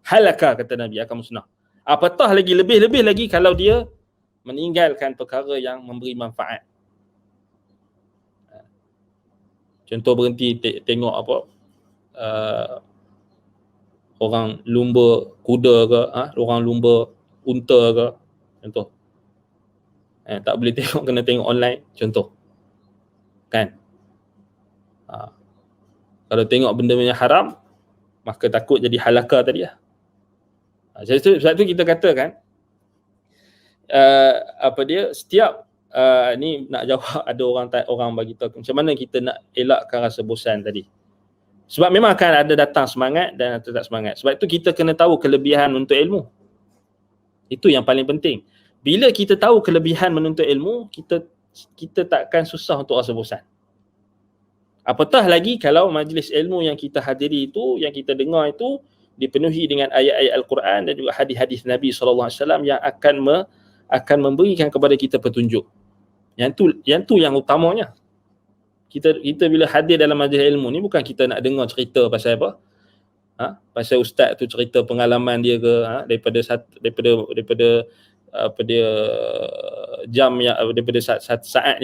Halaka kata Nabi, akan musnah. Apatah lagi, lebih-lebih lagi kalau dia meninggalkan perkara yang memberi manfaat. Contoh berhenti tengok orang lumba kuda ke, orang lumba unta ke, contoh. Tak boleh tengok, kena tengok online, contoh. Kan? Kalau tengok benda yang haram, maka takut jadi halaka tadi lah. Sebab tu kita katakan setiap ni nak jawab, ada orang bagi tahu macam mana kita nak elakkan rasa bosan tadi. Sebab memang akan ada datang semangat dan tak semangat. Sebab tu kita kena tahu kelebihan menuntut ilmu. Itu yang paling penting. Bila kita tahu kelebihan menuntut ilmu, kita takkan susah untuk rasa bosan. Apatah lagi kalau majlis ilmu yang kita hadiri itu, yang kita dengar itu dipenuhi dengan ayat-ayat Al-Quran dan juga hadis-hadis Nabi SAW yang akan memberikan kepada kita petunjuk. Yang tu yang utamanya. Kita bila hadir dalam majlis ilmu ni bukan kita nak dengar cerita pasal apa? Pasal ustaz tu cerita pengalaman dia ke, daripada saat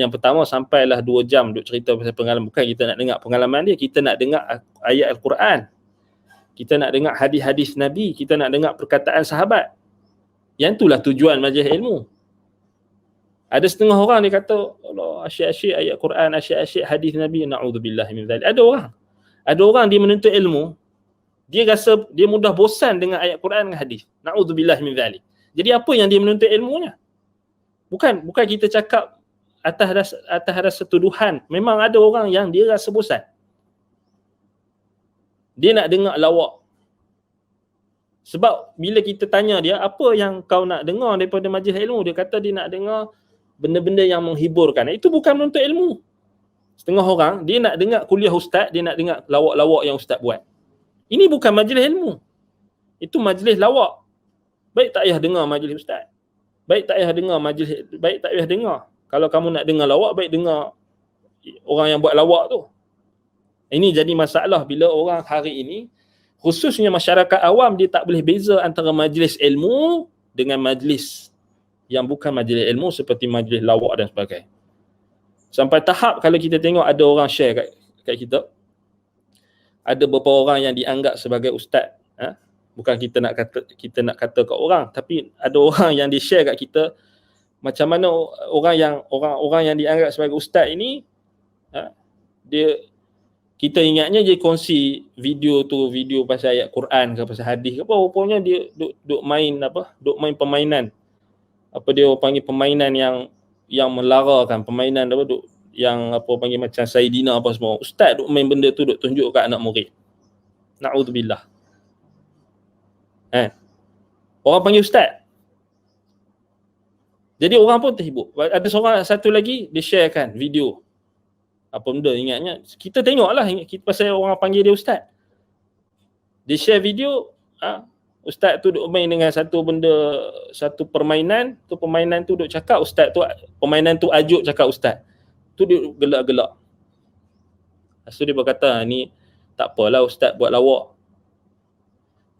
yang pertama sampailah 2 jam duk cerita pasal pengalaman. Bukan kita nak dengar pengalaman dia, kita nak dengar ayat Al-Quran. Kita nak dengar hadis-hadis Nabi, kita nak dengar perkataan sahabat. Yang itulah tujuan majlis ilmu. Ada setengah orang dia kata, Allah, asyik-asyik ayat Quran, asyik-asyik hadis Nabi, na'udzubillah min dzalik. Ada orang dia menuntut ilmu, dia rasa dia mudah bosan dengan ayat Quran dan hadis. Na'udzubillah min dzalik. Jadi apa yang dia menuntut ilmunya? Bukan kita cakap atas rasa tuduhan. Memang ada orang yang dia rasa bosan. Dia nak dengar lawak. Sebab bila kita tanya dia, apa yang kau nak dengar daripada majlis ilmu? Dia kata dia nak dengar benda-benda yang menghiburkan. Itu bukan menuntut ilmu. Setengah orang, dia nak dengar kuliah ustaz, dia nak dengar lawak-lawak yang ustaz buat. Ini bukan majlis ilmu. Itu majlis lawak. Baik tak payah dengar majlis ustaz. Baik tak payah dengar. Kalau kamu nak dengar lawak, baik dengar orang yang buat lawak tu. Ini jadi masalah bila orang hari ini, khususnya masyarakat awam, dia tak boleh beza antara majlis ilmu dengan majlis yang bukan majlis ilmu seperti majlis lawak dan sebagainya. Sampai tahap kalau kita tengok ada orang share kat kita, ada beberapa orang yang dianggap sebagai ustaz, bukan kita nak kata kat orang, tapi ada orang yang di-share kat kita macam mana orang yang dianggap sebagai ustaz ini, dia, kita ingatnya dia kongsi video pasal ayat Quran ke pasal hadis ke apa, rupanya dia duk main permainan, apa dia panggil, permainan yang melarakan, permainan yang panggil macam Saidina apa semua. Ustaz duk main benda tu, duk tunjuk kat anak murid. Na'udzubillah. Orang panggil ustaz. Jadi orang pun terhibur. Ada satu lagi dia sharekan video. Apa benda, ingatnya kita tengoklah, kita pasal orang panggil dia ustaz. Dia share video, ustaz tu duk main dengan satu benda, satu permainan tu duk cakap ustaz tu, permainan tu ajuk cakap ustaz. Tu dia gelak-gelak. Lepas tu dia berkata, ni tak apalah ustaz buat lawak.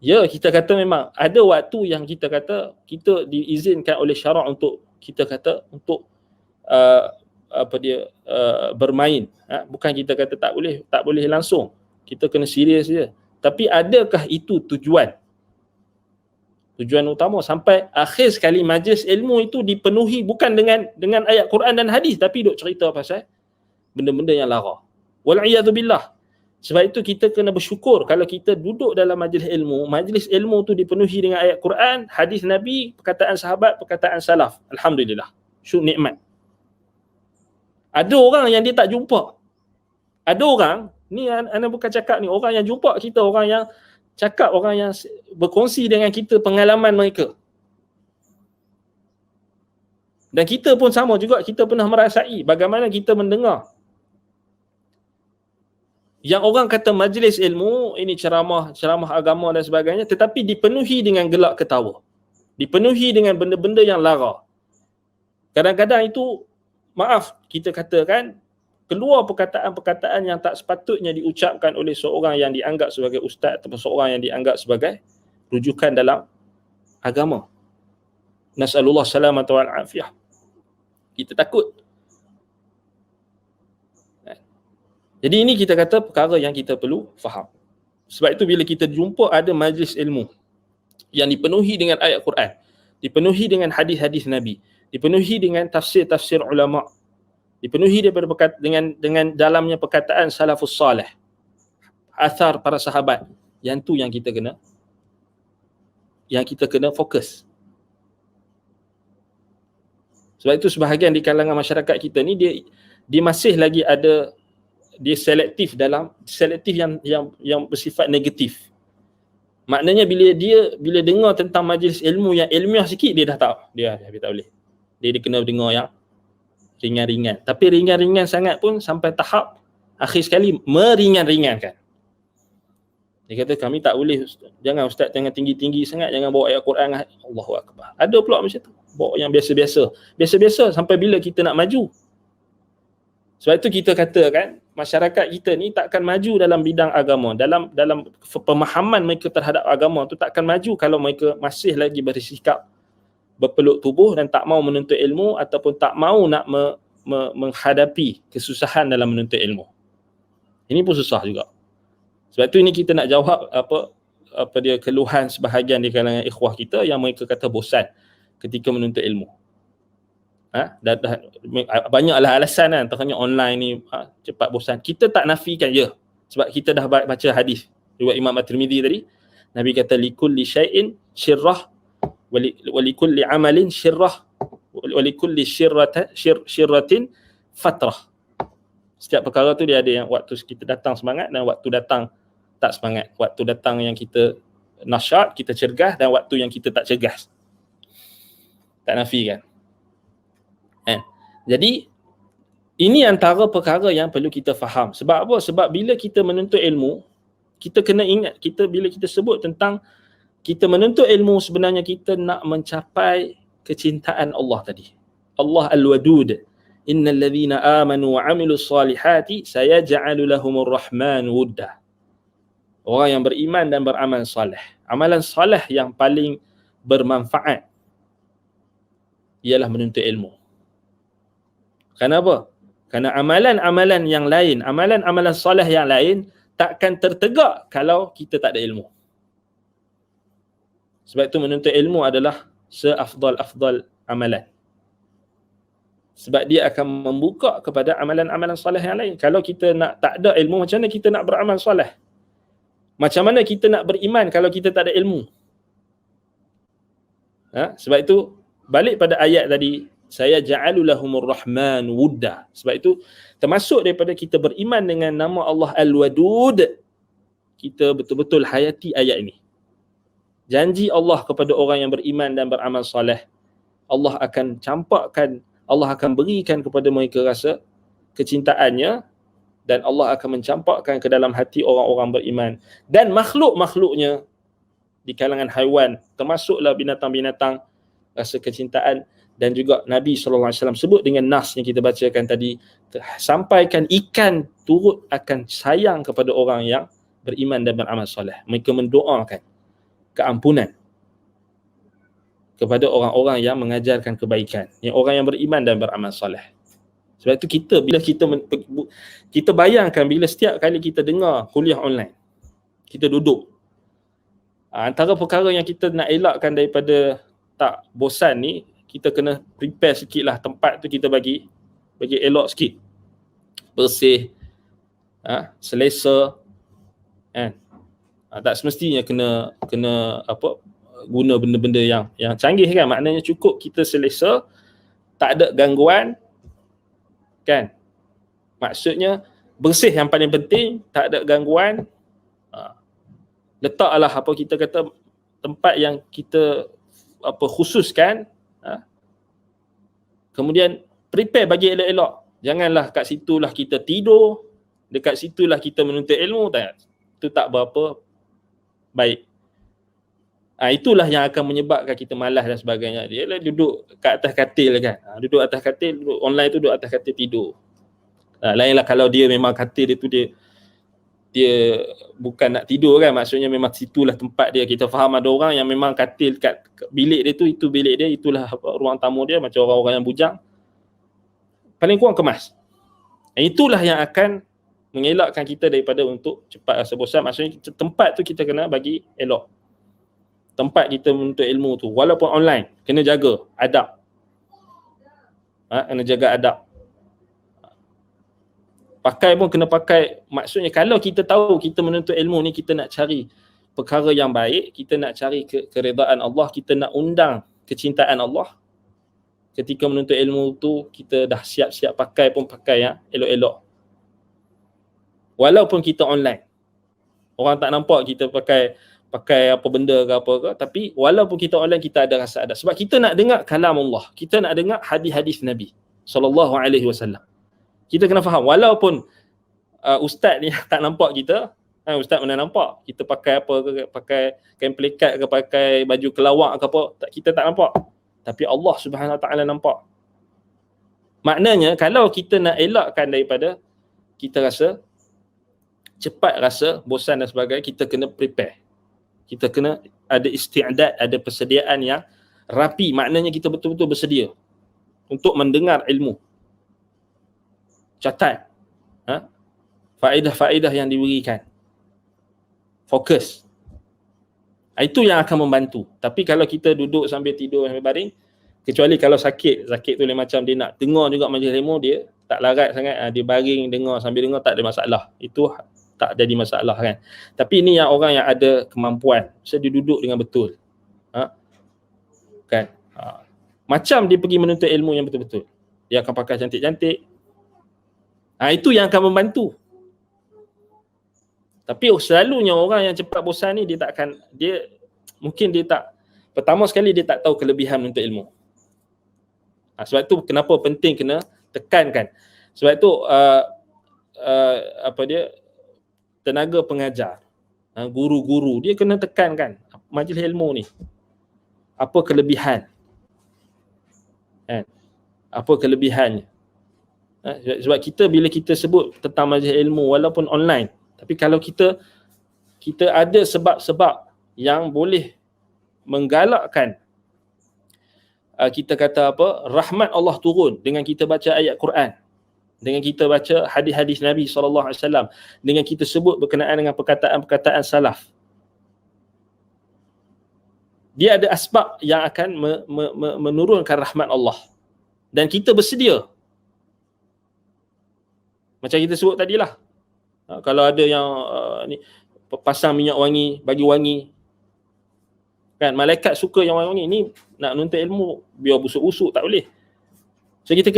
Ya, kita kata memang ada waktu yang kita kata kita diizinkan oleh syarak untuk kita kata untuk bermain. Bukan kita kata tak boleh langsung. Kita kena serius je. Tapi adakah itu tujuan utama sampai akhir sekali majlis ilmu itu dipenuhi bukan dengan ayat Quran dan hadis, tapi duk cerita pasal benda-benda yang lara. Wal'iyadzubillah. Sebab itu kita kena bersyukur kalau kita duduk dalam majlis ilmu tu dipenuhi dengan ayat Quran, hadis Nabi, perkataan sahabat, perkataan salaf. Alhamdulillah. Syukur nikmat. Ada orang yang dia tak jumpa. Ada orang, ni anda bukan cakap ni, orang yang jumpa kita, orang yang cakap, orang yang berkongsi dengan kita pengalaman mereka. Dan kita pun sama juga, kita pernah merasai bagaimana kita mendengar yang orang kata majlis ilmu, ini ceramah agama dan sebagainya, tetapi dipenuhi dengan gelak ketawa. Dipenuhi dengan benda-benda yang lara. Kadang-kadang itu, maaf, kita katakan, keluar perkataan-perkataan yang tak sepatutnya diucapkan oleh seorang yang dianggap sebagai ustaz atau seorang yang dianggap sebagai rujukan dalam agama. Nas'alullah salamata wal afiyah. Kita takut. Jadi ini kita kata perkara yang kita perlu faham. Sebab itu bila kita jumpa ada majlis ilmu yang dipenuhi dengan ayat Quran, dipenuhi dengan hadis-hadis Nabi, dipenuhi dengan tafsir-tafsir ulama, dipenuhi dengan dalamnya perkataan salafus salih, athar para sahabat, yang kita kena fokus. Sebab itu sebahagian di kalangan masyarakat kita ni dia masih lagi ada, dia selektif yang bersifat negatif. Maknanya bila dengar tentang majlis ilmu yang ilmiah sikit, dia dah tahu dia tak boleh. Dia kena dengar yang ringan-ringan. Tapi ringan-ringan sangat pun sampai tahap akhir sekali meringan-ringankan. Dia kata kami tak boleh, jangan ustaz, jangan tinggi-tinggi sangat, jangan bawa ayat Quran. Allahu akbar. Ada pula macam tu. Bawa yang biasa-biasa. Biasa-biasa sampai bila kita nak maju. Sebab itu kita katakan masyarakat kita ni takkan maju dalam bidang agama, dalam pemahaman mereka terhadap agama tu takkan maju kalau mereka masih lagi bersikap berpeluk tubuh dan tak mau menuntut ilmu ataupun tak mau nak menghadapi kesusahan dalam menuntut ilmu. Ini pun susah juga. Sebab tu ini kita nak jawab apa dia keluhan sebahagian di kalangan ikhwah kita yang mereka kata bosan ketika menuntut ilmu. Banyaklah alasan kan, antaranya online ni cepat bosan. Kita tak nafikan je, sebab kita dah baca hadis riwayat Imam At-Tirmidzi tadi. Nabi kata likulli syai'in syirrah wa likulli amalin syirrah wa likulli syirratin fatrah. Setiap perkara tu dia ada yang waktu kita datang semangat dan waktu datang tak semangat. Waktu datang yang kita nasyat, kita cergas, dan waktu yang kita tak cergas. Tak nafikan. Jadi ini antara perkara yang perlu kita faham. Sebab apa? Sebab bila kita menuntut ilmu, kita kena ingat, bila kita sebut tentang kita menuntut ilmu, sebenarnya kita nak mencapai kecintaan Allah tadi. Allah Al-Wadud. Innal ladzina amanu wa 'amilus salihati sayaj'alu lahumur rahman wudda. Orang yang beriman dan beramal saleh. Amalan saleh yang paling bermanfaat ialah menuntut ilmu. Kenapa? Kerana amalan-amalan yang lain, amalan-amalan soleh yang lain takkan tertegak kalau kita tak ada ilmu. Sebab itu menuntut ilmu adalah seafdal-afdal amalan. Sebab dia akan membuka kepada amalan-amalan soleh yang lain. Kalau kita tak ada ilmu, macam mana kita nak beramal soleh? Macam mana kita nak beriman kalau kita tak ada ilmu? Sebab itu, balik pada ayat tadi, saya ja'alu lahumur rahman wudda. Sebab itu, termasuk daripada kita beriman dengan nama Allah Al-Wadud, kita betul-betul hayati ayat ini. Janji Allah kepada orang yang beriman dan beramal soleh, Allah akan campakkan, Allah akan berikan kepada mereka rasa kecintaannya, dan Allah akan mencampakkan ke dalam hati orang-orang beriman dan makhluk-makhluknya di kalangan haiwan, termasuklah binatang-binatang, rasa kecintaan. Dan juga Nabi SAW sebut dengan nas yang kita bacakan tadi, sampaikan ikan turut akan sayang kepada orang yang beriman dan beramal soleh. Mereka mendoakan keampunan kepada orang-orang yang mengajarkan kebaikan, yang orang yang beriman dan beramal soleh. Sebab itu bila kita bayangkan bila setiap kali kita dengar kuliah online, kita duduk, antara perkara yang kita nak elakkan daripada tak bosan ni, kita kena prepare sikit lah tempat tu, kita bagi elok sikit, bersih, selesa, kan? Tak semestinya kena guna benda-benda yang canggih, kan? Maknanya cukup kita selesa, tak ada gangguan, kan? Maksudnya bersih yang paling penting, tak ada gangguan. Letaklah kita kata tempat yang kita khususkan, kemudian prepare bagi elok-elok. Janganlah kat situlah kita tidur, dekat situlah kita menuntut ilmu, tak. Itu tak berapa baik. Itulah yang akan menyebabkan kita malas dan sebagainya. Dia duduk kat atas katil, kan. Duduk atas katil, duduk online tu, duduk atas katil tidur. Lainlah kalau dia memang katil dia tu dia bukan nak tidur, kan. Maksudnya memang situlah tempat dia. Kita faham ada orang yang memang katil kat bilik dia tu, itu bilik dia, itulah ruang tamu dia, macam orang-orang yang bujang. Paling kurang kemas. Itulah yang akan mengelakkan kita daripada untuk cepat rasa bosan. Maksudnya tempat tu kita kena bagi elok. Tempat kita menuntut ilmu tu, walaupun online, kena jaga adab. Kena jaga adab. Pakai pun kena pakai, maksudnya kalau kita tahu kita menuntut ilmu ni, kita nak cari perkara yang baik, kita nak cari keredaan Allah, kita nak undang kecintaan Allah. Ketika menuntut ilmu tu, kita dah siap-siap pakai pun pakai yang elok-elok. Walaupun kita online, orang tak nampak kita pakai apa benda ke apa ke, tapi walaupun kita online, kita ada rasa adab. Sebab kita nak dengar kalam Allah, kita nak dengar hadis-hadis Nabi SAW. Kita kena faham, walaupun ustaz ni tak nampak kita, ustaz mana nampak kita pakai apa ke, pakai kain pelikat ke, pakai baju kelawak ke apa, kita tak nampak, tapi Allah Subhanahu Wa Taala nampak. Maknanya kalau kita nak elakkan daripada kita rasa cepat rasa bosan dan sebagainya, kita kena prepare. Kita kena ada isti'dad, ada persediaan yang rapi. Maknanya kita betul-betul bersedia untuk mendengar ilmu. Catat faedah-faedah yang diberikan. Fokus. Itu yang akan membantu. Tapi kalau kita duduk sambil tidur, sambil baring, kecuali kalau sakit tu lain macam, dia nak dengar juga majlis ilmu, dia tak larat sangat, dia baring dengar, sambil dengar tak ada masalah. Itu tak jadi masalah, kan. Tapi ini yang orang yang ada kemampuan, dia duduk dengan betul, kan. Macam dia pergi menuntut ilmu yang betul-betul, dia akan pakai cantik-cantik. Itu yang akan membantu. Tapi selalunya orang yang cepat bosan ni, mungkin dia tak, pertama sekali dia tak tahu kelebihan menuntut ilmu. Sebab tu kenapa penting kena tekankan. Sebab tu tenaga pengajar, guru-guru, dia kena tekankan majlis ilmu ni, apa kelebihan, kan? Apa kelebihannya? Sebab bila kita sebut tentang majlis ilmu walaupun online, tapi kalau kita ada sebab-sebab yang boleh menggalakkan kita kata apa, rahmat Allah turun dengan kita baca ayat Quran, dengan kita baca hadis-hadis Nabi SAW, dengan kita sebut berkenaan dengan perkataan-perkataan salaf. Dia ada asbab yang akan menurunkan rahmat Allah. Dan kita bersedia. Macam kita sebut tadilah. Kalau ada yang ni pasang minyak wangi, bagi wangi. Kan, malaikat suka yang wangi. Ni nak nuntut ilmu, biar busuk-busuk tak boleh. So kita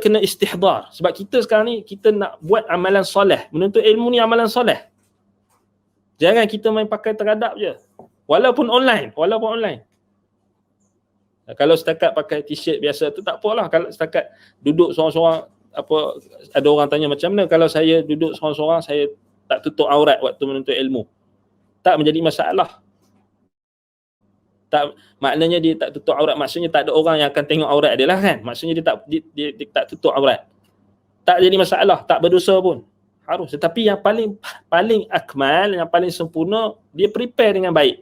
kena istihdar. Sebab kita sekarang ni, kita nak buat amalan soleh. Menuntut ilmu ni amalan soleh. Jangan kita main pakai teradap je. Walaupun online. Kalau setakat pakai t-shirt biasa tu tak apalah. Kalau setakat duduk seorang-seorang, ada orang tanya macam mana kalau saya duduk seorang-seorang, saya tak tutup aurat waktu menuntut ilmu. Tak menjadi masalah. Tak, maknanya dia tak tutup aurat, maksudnya tak ada orang yang akan tengok aurat dia lah kan. Maksudnya dia tak tutup aurat. Tak jadi masalah, tak berdosa pun. Harus. Tetapi yang paling akmal, yang paling sempurna, dia prepare dengan baik.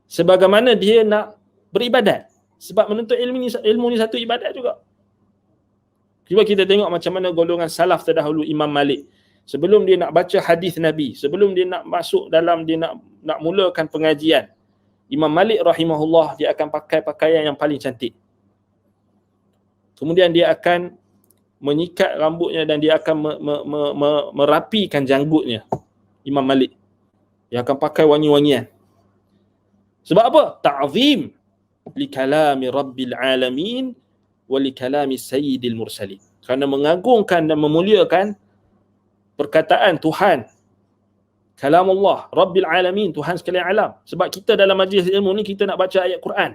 Sebagaimana dia nak beribadat. Sebab menuntut ilmu ni satu ibadat juga. Cuba kita tengok macam mana golongan salaf terdahulu, Imam Malik. Sebelum dia nak baca hadis Nabi, sebelum dia nak masuk dalam, dia nak mulakan pengajian, Imam Malik rahimahullah, dia akan pakai pakaian yang paling cantik. Kemudian dia akan menyikat rambutnya dan dia akan merapikan janggutnya. Imam Malik. Dia akan pakai wangi-wangian. Sebab apa? Ta'zim li kalami rabbil alamin wa li kalami sayyidil mursalin. Kerana mengagungkan dan memuliakan perkataan Tuhan, kalam Allah, rabbil alamin, Tuhan sekalian alam. Sebab kita dalam majlis ilmu ni, kita nak baca ayat Quran.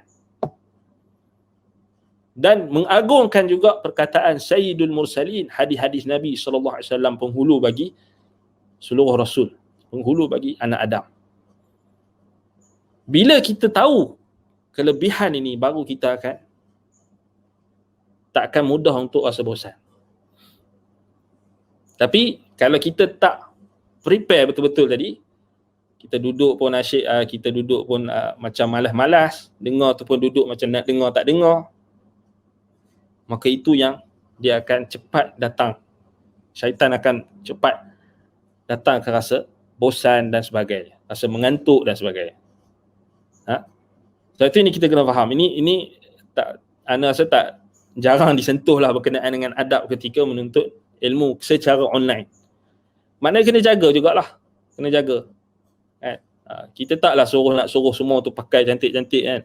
Dan mengagungkan juga perkataan sayyidul mursalin, hadis-hadis Nabi SAW, penghulu bagi seluruh rasul, penghulu bagi anak Adam. Bila kita tahu kelebihan ini, baru kita tak akan mudah untuk rasa bosan. Tapi kalau kita tak prepare betul-betul tadi, kita duduk pun asyik, kita duduk pun macam malas-malas, dengar tu pun duduk macam nak dengar tak dengar, maka itu yang dia akan cepat datang. Syaitan akan cepat datang ke rasa bosan dan sebagainya, rasa mengantuk dan sebagainya. So itu ini kita kena faham. Ini tak, ana rasa tak jarang disentuh lah berkenaan dengan adab ketika menuntut ilmu secara online. Maknanya kena jaga jugalah. Kena jaga. Kan? Kita taklah nak suruh semua tu pakai cantik-cantik kan.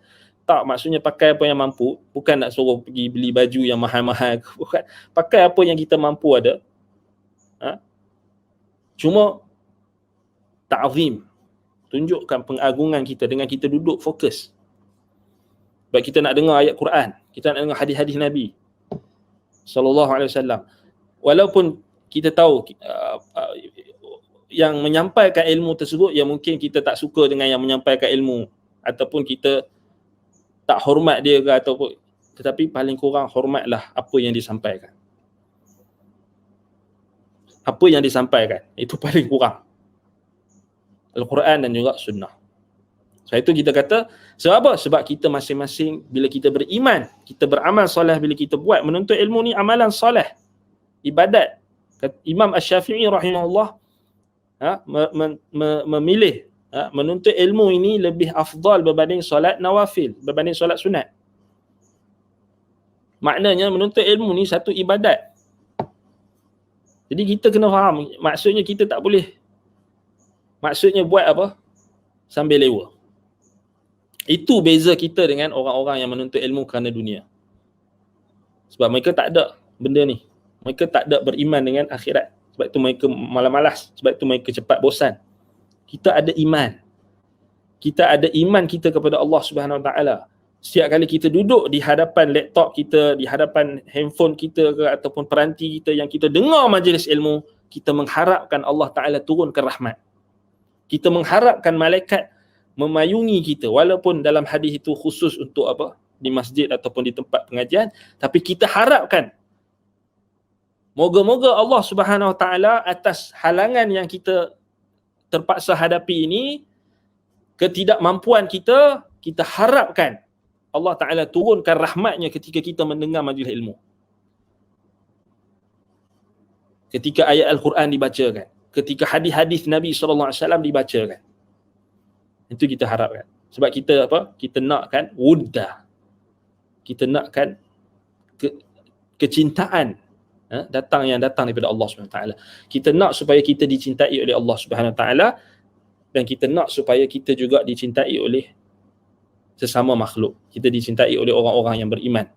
Tak, maksudnya pakai apa yang mampu. Bukan nak suruh pergi beli baju yang mahal-mahal. Bukan. Pakai apa yang kita mampu ada. Cuma ta'zim. Tunjukkan pengagungan kita dengan kita duduk fokus. Sebab kita nak dengar ayat Quran. Kita nak dengar hadis-hadis Nabi SAW. Walaupun kita tahu yang menyampaikan ilmu tersebut, yang mungkin kita tak suka dengan yang menyampaikan ilmu, ataupun kita tak hormat dia ke, ataupun, tetapi paling kurang hormatlah apa yang disampaikan. Apa yang disampaikan, itu paling kurang. Al-Quran dan juga sunnah. Sebab itu kita kata, sebab apa? Sebab kita masing-masing, bila kita beriman, kita beramal soleh, bila kita buat menuntut ilmu ni amalan soleh, ibadat. Imam Asy-Syafi'i rahimahullah memilih menuntut ilmu ini lebih afdal berbanding solat nawafil, berbanding solat sunat. Maknanya menuntut ilmu ni satu ibadat. Jadi kita kena faham, maksudnya kita tak boleh, maksudnya buat apa? Sambil lewa. Itu beza kita dengan orang-orang yang menuntut ilmu kerana dunia. Sebab mereka tak ada benda ni. Mereka tak ada beriman dengan akhirat. Sebab itu mereka malas-malas. Sebab itu mereka cepat bosan. Kita ada iman. Kita ada iman kita kepada Allah Subhanahu Wa Taala. Setiap kali kita duduk di hadapan laptop kita, di hadapan handphone kita ke, ataupun peranti kita, yang kita dengar majlis ilmu, kita mengharapkan Allah Taala turunkan rahmat. Kita mengharapkan malaikat memayungi kita, walaupun dalam hadis itu khusus untuk apa? Di masjid ataupun di tempat pengajian, tapi kita harapkan moga-moga Allah Subhanahu Wa Taala atas halangan yang kita terpaksa hadapi ini, ketidakmampuan kita, kita harapkan Allah Ta'ala turunkan rahmatnya ketika kita mendengar majlis ilmu. Ketika ayat Al-Quran dibacakan, ketika hadis-hadis Nabi SAW dibacakan. Itu kita harapkan. Sebab kita apa? Kita nakkan wuddah. Kita nakkan kecintaan datang daripada Allah Subhanahu Wa Taala. Kita nak supaya kita dicintai oleh Allah Subhanahu Wa Taala, dan kita nak supaya kita juga dicintai oleh sesama makhluk. Kita dicintai oleh orang-orang yang beriman.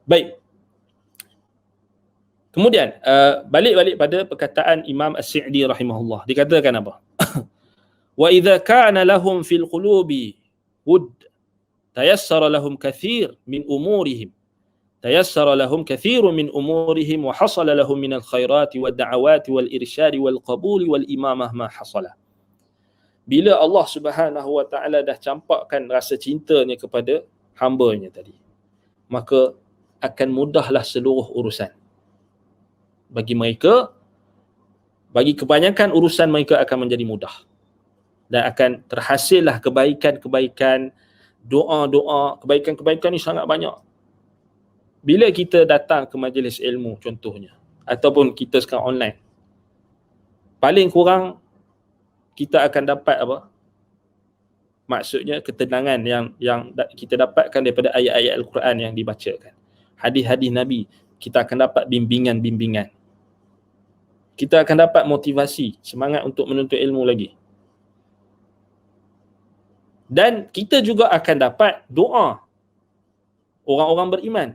Baik. Kemudian balik pada perkataan Imam As-Sa'di rahimahullah. Dikatakan apa? Wa idza kana lahum fil qulubi wud tayassara lahum kathir min umurihim. تيسر لهم كثير من أمورهم وحصل لهم من الخيرات والدعوات والإرشاد والقبول والإمامة ما حصل. Bila Allah Subhanahu Wa Taala dah campakkan rasa cintanya kepada hamba-Nya tadi, maka akan mudahlah seluruh urusan. Bagi mereka, bagi kebanyakan urusan mereka akan menjadi mudah. Dan akan terhasillah kebaikan-kebaikan, doa-doa, kebaikan-kebaikan ni sangat banyak. Bila kita datang ke majlis ilmu contohnya, ataupun kita sekarang online, paling kurang kita akan dapat apa? Maksudnya ketenangan yang kita dapatkan daripada ayat-ayat Al-Quran yang dibacakan. Hadis-hadis Nabi, kita akan dapat bimbingan-bimbingan. Kita akan dapat motivasi, semangat untuk menuntut ilmu lagi. Dan kita juga akan dapat doa orang-orang beriman.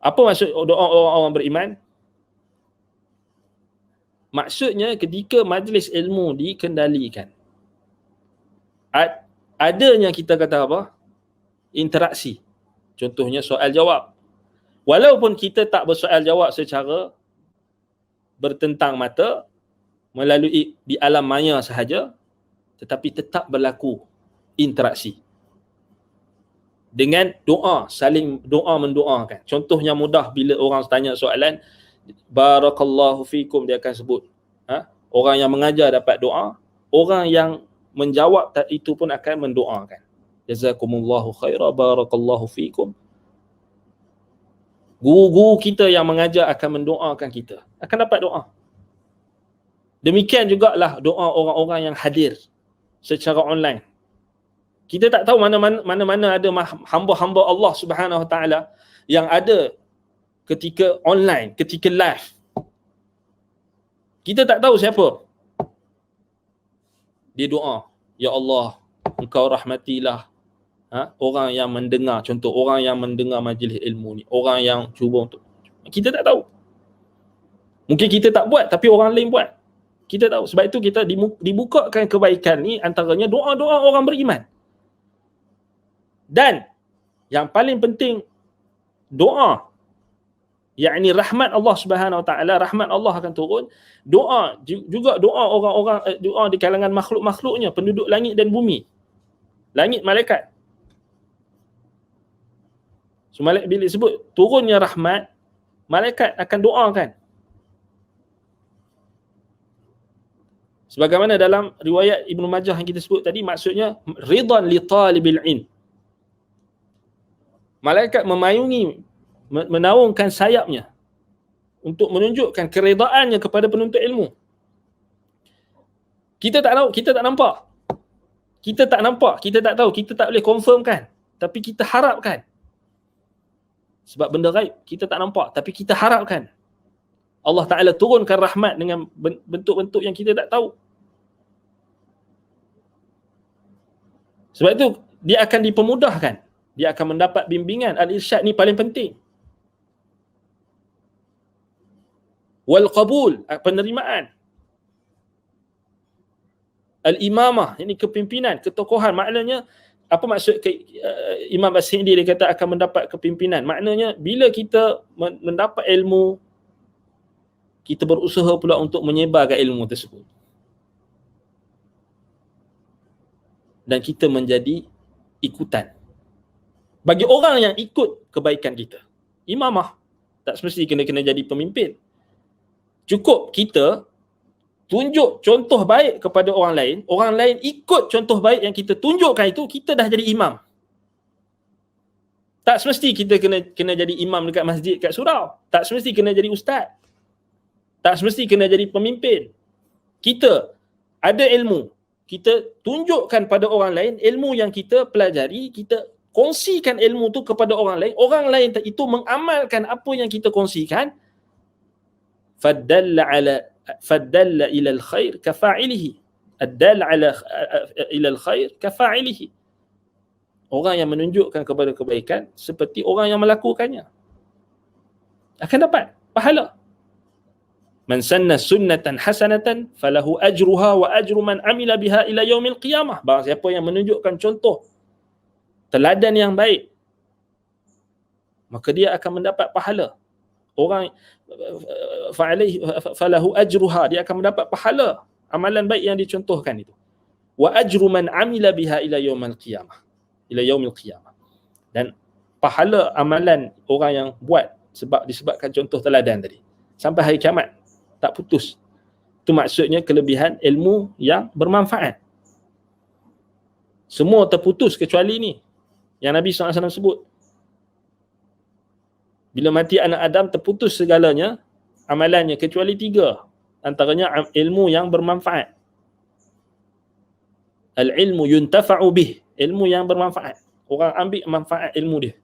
Apa maksud doa orang-orang beriman? Maksudnya ketika majlis ilmu dikendalikan, adanya kita kata apa? Interaksi. Contohnya soal jawab. Walaupun kita tak bersoal jawab secara bertentang mata melalui di alam maya sahaja, tetapi tetap berlaku interaksi. Dengan doa, saling doa mendoakan. Contohnya mudah, bila orang tanya soalan, barakallahu fikum, dia akan sebut. Orang yang mengajar dapat doa, orang yang menjawab itu pun akan mendoakan. Jazakumullahu khaira, barakallahu fikum. Guru-guru kita yang mengajar akan mendoakan kita, akan dapat doa. Demikian jugalah doa orang-orang yang hadir secara online. Kita tak tahu mana-mana ada hamba-hamba Allah Subhanahu Wa Taala yang ada ketika online, ketika live. Kita tak tahu siapa. Dia doa, ya Allah, Engkau rahmatilah orang yang mendengar, contoh orang yang mendengar majlis ilmu ni, orang yang cuba untuk, kita tak tahu. Mungkin kita tak buat tapi orang lain buat. Kita tahu. Sebab itu kita dibukakan kebaikan ni antaranya doa-doa orang beriman. Dan yang paling penting, doa, yakni rahmat Allah Subhanahu Wa Taala, rahmat Allah akan turun. Doa juga doa orang-orang, doa di kalangan makhluk-makhluknya, penduduk langit dan bumi, langit malaikat. So, bila disebut turunnya rahmat, malaikat akan doakan. Sebagaimana dalam riwayat Ibnu Majah yang kita sebut tadi, maksudnya ridan li talibil ilm. Malaikat memayungi, menaungkan sayapnya untuk menunjukkan keredaannya kepada penuntut ilmu. Kita tak tahu, kita tak nampak. Kita tak nampak, kita tak tahu, kita tak boleh confirmkan. Tapi kita harapkan. Sebab benda gaib kita tak nampak, tapi kita harapkan Allah Ta'ala turunkan rahmat dengan bentuk-bentuk yang kita tak tahu. Sebab itu dia akan dipermudahkan. Dia akan mendapat bimbingan. Al-irsyad ni paling penting. Wal qabul, penerimaan. Al-imamah, ini kepimpinan, ketokohan. Maknanya, apa maksud Imam As-Sa'di dia kata akan mendapat kepimpinan? Maknanya, bila kita mendapat ilmu, kita berusaha pula untuk menyebarkan ilmu tersebut. Dan kita menjadi ikutan. Bagi orang yang ikut kebaikan kita. Imamah tak semesti kena jadi pemimpin. Cukup kita tunjuk contoh baik kepada orang lain ikut contoh baik yang kita tunjukkan itu, kita dah jadi imam. Tak semesti kita kena jadi imam dekat masjid kat surau. Tak semesti kena jadi ustaz. Tak semesti kena jadi pemimpin. Kita ada ilmu, kita tunjukkan pada orang lain ilmu yang kita pelajari, kita kongsikan ilmu tu kepada orang lain itu mengamalkan apa yang kita kongsikan. Faddalla ila al-khair kafa'ilihi. Addal ila al-khair kafa'ilihi. Orang yang menunjukkan kepada kebaikan seperti orang yang melakukannya akan dapat pahala. Man sanna sunnatan hasanatan falahu ajruha wa ajru man amila biha ila yaumil qiyamah. Barang siapa yang menunjukkan contoh teladan yang baik, maka dia akan mendapat pahala. Orang falahu ajruha, dia akan mendapat pahala amalan baik yang dicontohkan itu. Wa ajru man amila biha ila yaumil qiyamah. Ila yaumil qiyamah. Dan pahala amalan orang yang buat disebabkan contoh teladan tadi sampai hari kiamat tak putus. Itu maksudnya kelebihan ilmu yang bermanfaat. Semua terputus kecuali ni yang Nabi SAW sebut. Bila mati anak Adam, terputus segalanya amalannya kecuali 3. Antaranya ilmu yang bermanfaat. Al-ilmu yuntafa'u bih. Ilmu yang bermanfaat. Orang ambil manfaat ilmu dia.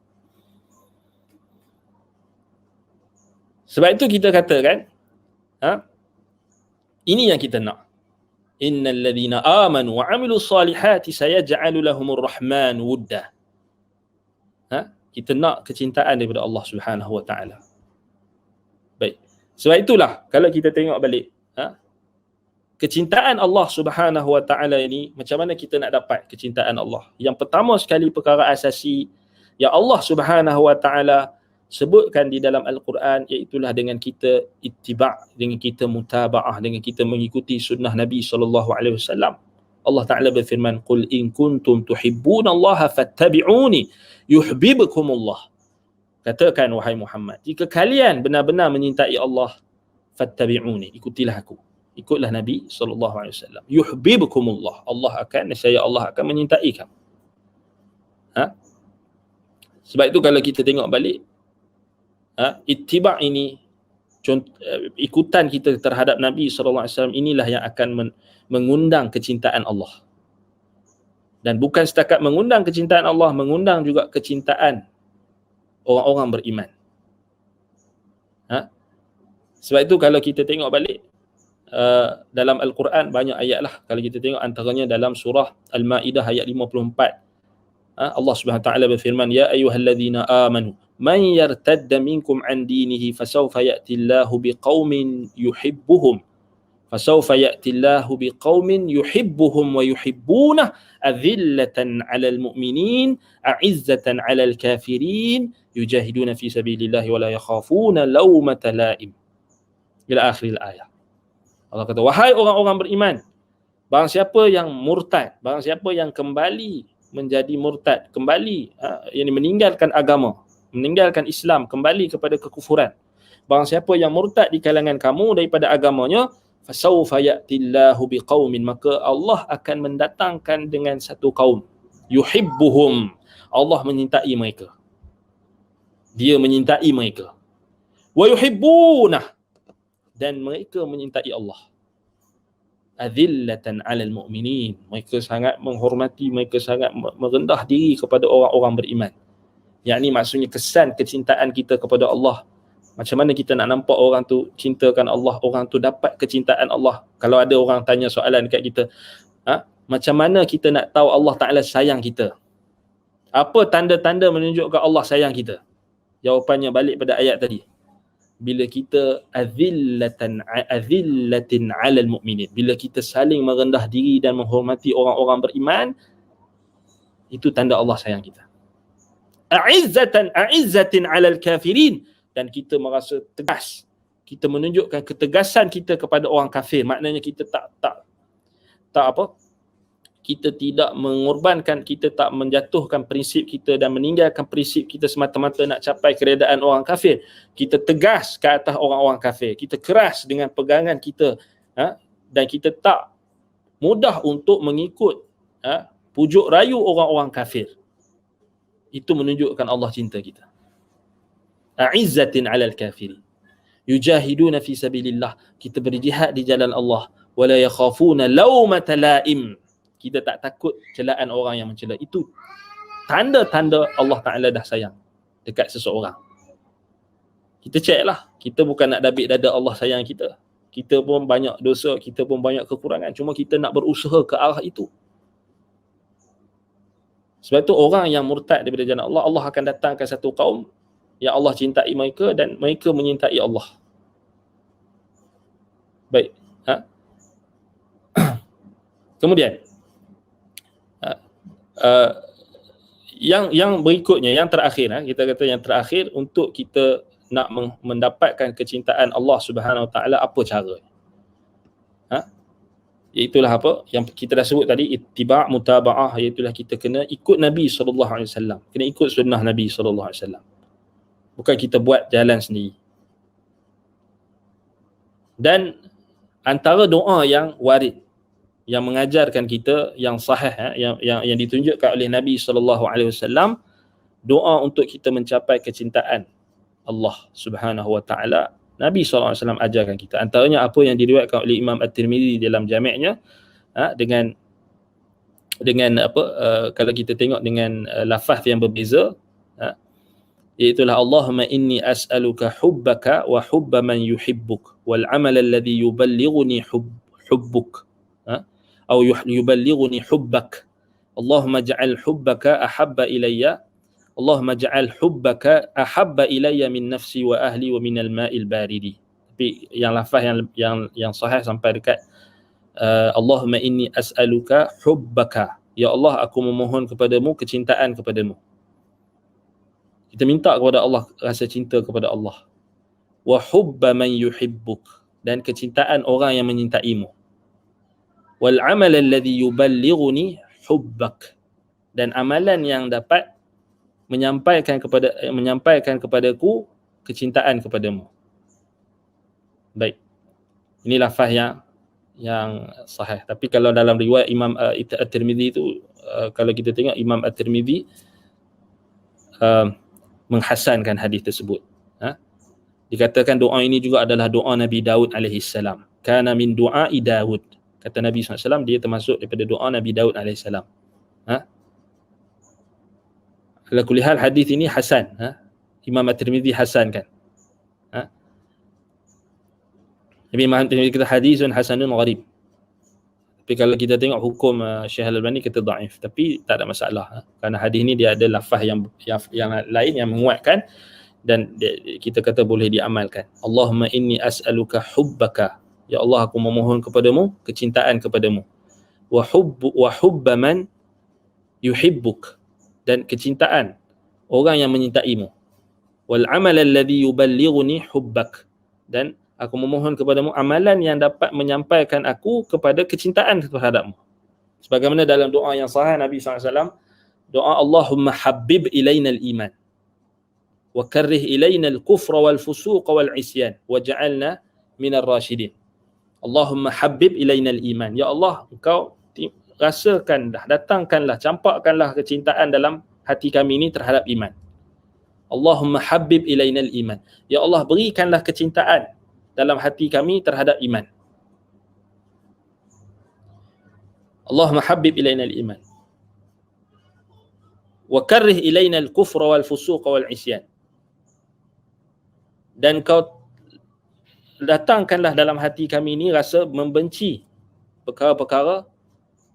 Sebab itu kita katakan, ini yang kita nak. Innal ladzina amanu wa 'amilus salihati sayaj'alu lahumur rahman wudda. Kita nak kecintaan daripada Allah Subhanahu wa taala. Baik. Sebab itulah kalau kita tengok balik, kecintaan Allah Subhanahu wa taala ini, macam mana kita nak dapat kecintaan Allah? Yang pertama sekali perkara asasi yang Allah Subhanahu wa taala sebutkan di dalam Al-Quran, iaitulah dengan kita ittiba', dengan kita mutaba'ah, dengan kita mengikuti sunnah Nabi SAW. Allah Ta'ala berfirman, Qul in kuntum tuhibbunallaha fattabi'uni yuhibbukumullah. Katakan wahai Muhammad, jika kalian benar-benar menyintai Allah, fattabi'uni, ikutilah aku, ikutlah Nabi SAW. Yuhibbukumullah, Allah akan menyintai kamu. Sebab itu kalau kita tengok balik, ittiba' ini, ikutan kita terhadap Nabi SAW, inilah yang akan mengundang kecintaan Allah. Dan bukan setakat mengundang kecintaan Allah, mengundang juga kecintaan orang-orang beriman. Sebab itu kalau kita tengok balik dalam Al-Quran, banyak ayat lah. Kalau kita tengok antaranya dalam surah Al-Ma'idah ayat 54, Allah Subhanahu wa taala berfirman, ya ayyuhalladzina amanu man yartadda minkum an dinihi fasawfa ya'ti Allahu biqaumin yuhibbuhum wa yuhibbunah adhillatan 'alal mu'minin a'izzatan 'alal kafirin yujahiduna fi sabilillahi wa la yakhafuna lawmata la'im, ila akhir ayat. Allah kata, wahai orang-orang beriman, barang siapa yang murtad, barang siapa yang kembali menjadi murtad, kembali yang meninggalkan agama, meninggalkan Islam, kembali kepada kekufuran, barang siapa yang murtad di kalangan kamu daripada agamanya, fasawfa ya'tillahu biqaumin, maka Allah akan mendatangkan dengan satu kaum, yuhibbuhum, Allah menyintai mereka, dia menyintai mereka, wa yuhibbunah, dan mereka menyintai Allah, adhillatan 'alal mu'minin, mereka sangat menghormati, mereka sangat merendah diri kepada orang-orang beriman. Yang ni maksudnya kesan kecintaan kita kepada Allah. Macam mana kita nak nampak orang tu cintakan Allah, orang tu dapat kecintaan Allah? Kalau ada orang tanya soalan dekat kita, macam mana kita nak tahu Allah Ta'ala sayang kita? Apa tanda-tanda menunjukkan Allah sayang kita? Jawapannya balik pada ayat tadi. Bila kita azillatin 'alal mu'minin, bila kita saling merendah diri dan menghormati orang-orang beriman, itu tanda Allah sayang kita. A'izzatin 'alal kafirin, dan kita merasa tegas, kita menunjukkan ketegasan kita kepada orang kafir. Maknanya kita kita tidak mengorbankan, kita tak menjatuhkan prinsip kita dan meninggalkan prinsip kita semata-mata nak capai keredaan orang kafir. Kita tegas ke atas orang-orang kafir, kita keras dengan pegangan kita dan kita tak mudah untuk mengikut pujuk rayu orang-orang kafir. Itu menunjukkan Allah cinta kita. A'izzatin 'alal kafirin yujahiduna fi sabilillah. Kita berjihad di jalan Allah. Wala yakhafuna laumata laim. Kita tak takut celaan orang yang mencela. Itu tanda-tanda Allah Ta'ala dah sayang dekat seseorang. Kita check lah. Kita bukan nak dabik dada Allah sayang kita. Kita pun banyak dosa, kita pun banyak kekurangan. Cuma kita nak berusaha ke arah itu. Sebab tu orang yang murtad daripada jalan Allah, Allah akan datangkan satu kaum yang Allah cintai mereka dan mereka menyintai Allah. Baik. Kemudian yang berikutnya, yang terakhir, kita kata yang terakhir, untuk kita nak mendapatkan kecintaan Allah Subhanahu Wa Taala, apa cara? Iaitulah apa yang kita dah sebut tadi, ittiba' mutaba'ah, iaitulah kita kena ikut Nabi SAW, kena ikut sunnah Nabi SAW. Bukan kita buat jalan sendiri. Dan antara doa yang warid, yang mengajarkan kita, yang sahih, yang ditunjukkan oleh Nabi SAW, doa untuk kita mencapai kecintaan Allah Subhanahu Wa Taala, Nabi SAW ajarkan kita. Antaranya apa yang diriwayatkan oleh Imam At-Tirmidzi dalam jami'-nya, dengan apa, kalau kita tengok dengan lafaz yang berbeza, iaitulah Allahumma inni as'aluka hubbaka wa hubba man yuhibbuk wal amal alladhi yuballighuni hubbuk, atau yuballighuni hubbak. Allahumma ja'al hubbaka ahabba ilayya, Allahumma ja'al hubbaka ahabba ilayya min nafsi wa ahli wa minal ma'il baridi. Tapi yang lafaz yang sahih sampai dekat Allahumma inni as'aluka hubbaka, ya Allah aku memohon kepadamu kecintaan kepadamu. Kita minta kepada Allah rasa cinta kepada Allah. Wa hubba man yuhibbuk, dan kecintaan orang yang menyintaimu. Wal amal alladhi yuballighuni hubbak, dan amalan yang dapat menyampaikan kepadaku kecintaan kepadamu. Baik. Ini lafaz yang sahih. Tapi kalau dalam riwayat Imam At-Tirmidzi itu, kalau kita tengok Imam At-Tirmidzi menghasankan hadis tersebut. Dikatakan doa ini juga adalah doa Nabi Daud AS. Kana min du'ai Daud. Kata Nabi SAW, dia termasuk daripada doa Nabi Daud AS. Ala kulli hal, hadis ini hasan. Imam At-Tirmidzi hasankan. Nabi Imam At-Tirmidzi kata hadisun hasanun gharib. Tapi kalau kita tengok hukum Syekh Al-Albani kata dhaif, tapi tak ada masalah. Kerana hadis ini dia ada lafaz yang lain yang menguatkan, dan kita kata boleh diamalkan. Allahumma inni as'aluka hubbaka, ya Allah aku memohon kepadamu kecintaan kepadamu. Wa hubba man yuhibbuk, dan kecintaan orang yang menyintaimu. Wal amal alladhi yuballighuni hubbak, dan aku memohon kepadamu amalan yang dapat menyampaikan aku kepada kecintaan terhadapmu. Sebagaimana dalam doa yang sahih Nabi SAW, doa Allahumma habib ilayna al-iman wa karrih ilayna al-kufra wal fusuq wal isyan waj'alna minar rasyidin. Allahumma habib ilayna al-iman, ya Allah engkau rasakanlah, datangkanlah, campakkanlah kecintaan dalam hati kami ini terhadap iman. Allahumma habib ilayna al-iman, ya Allah berikanlah kecintaan dalam hati kami terhadap iman. Allahumma habib ilayna al-iman wa karrih ilayna al-kufra wal fusuq wal isyan, dan kau datangkanlah dalam hati kami ini rasa membenci perkara-perkara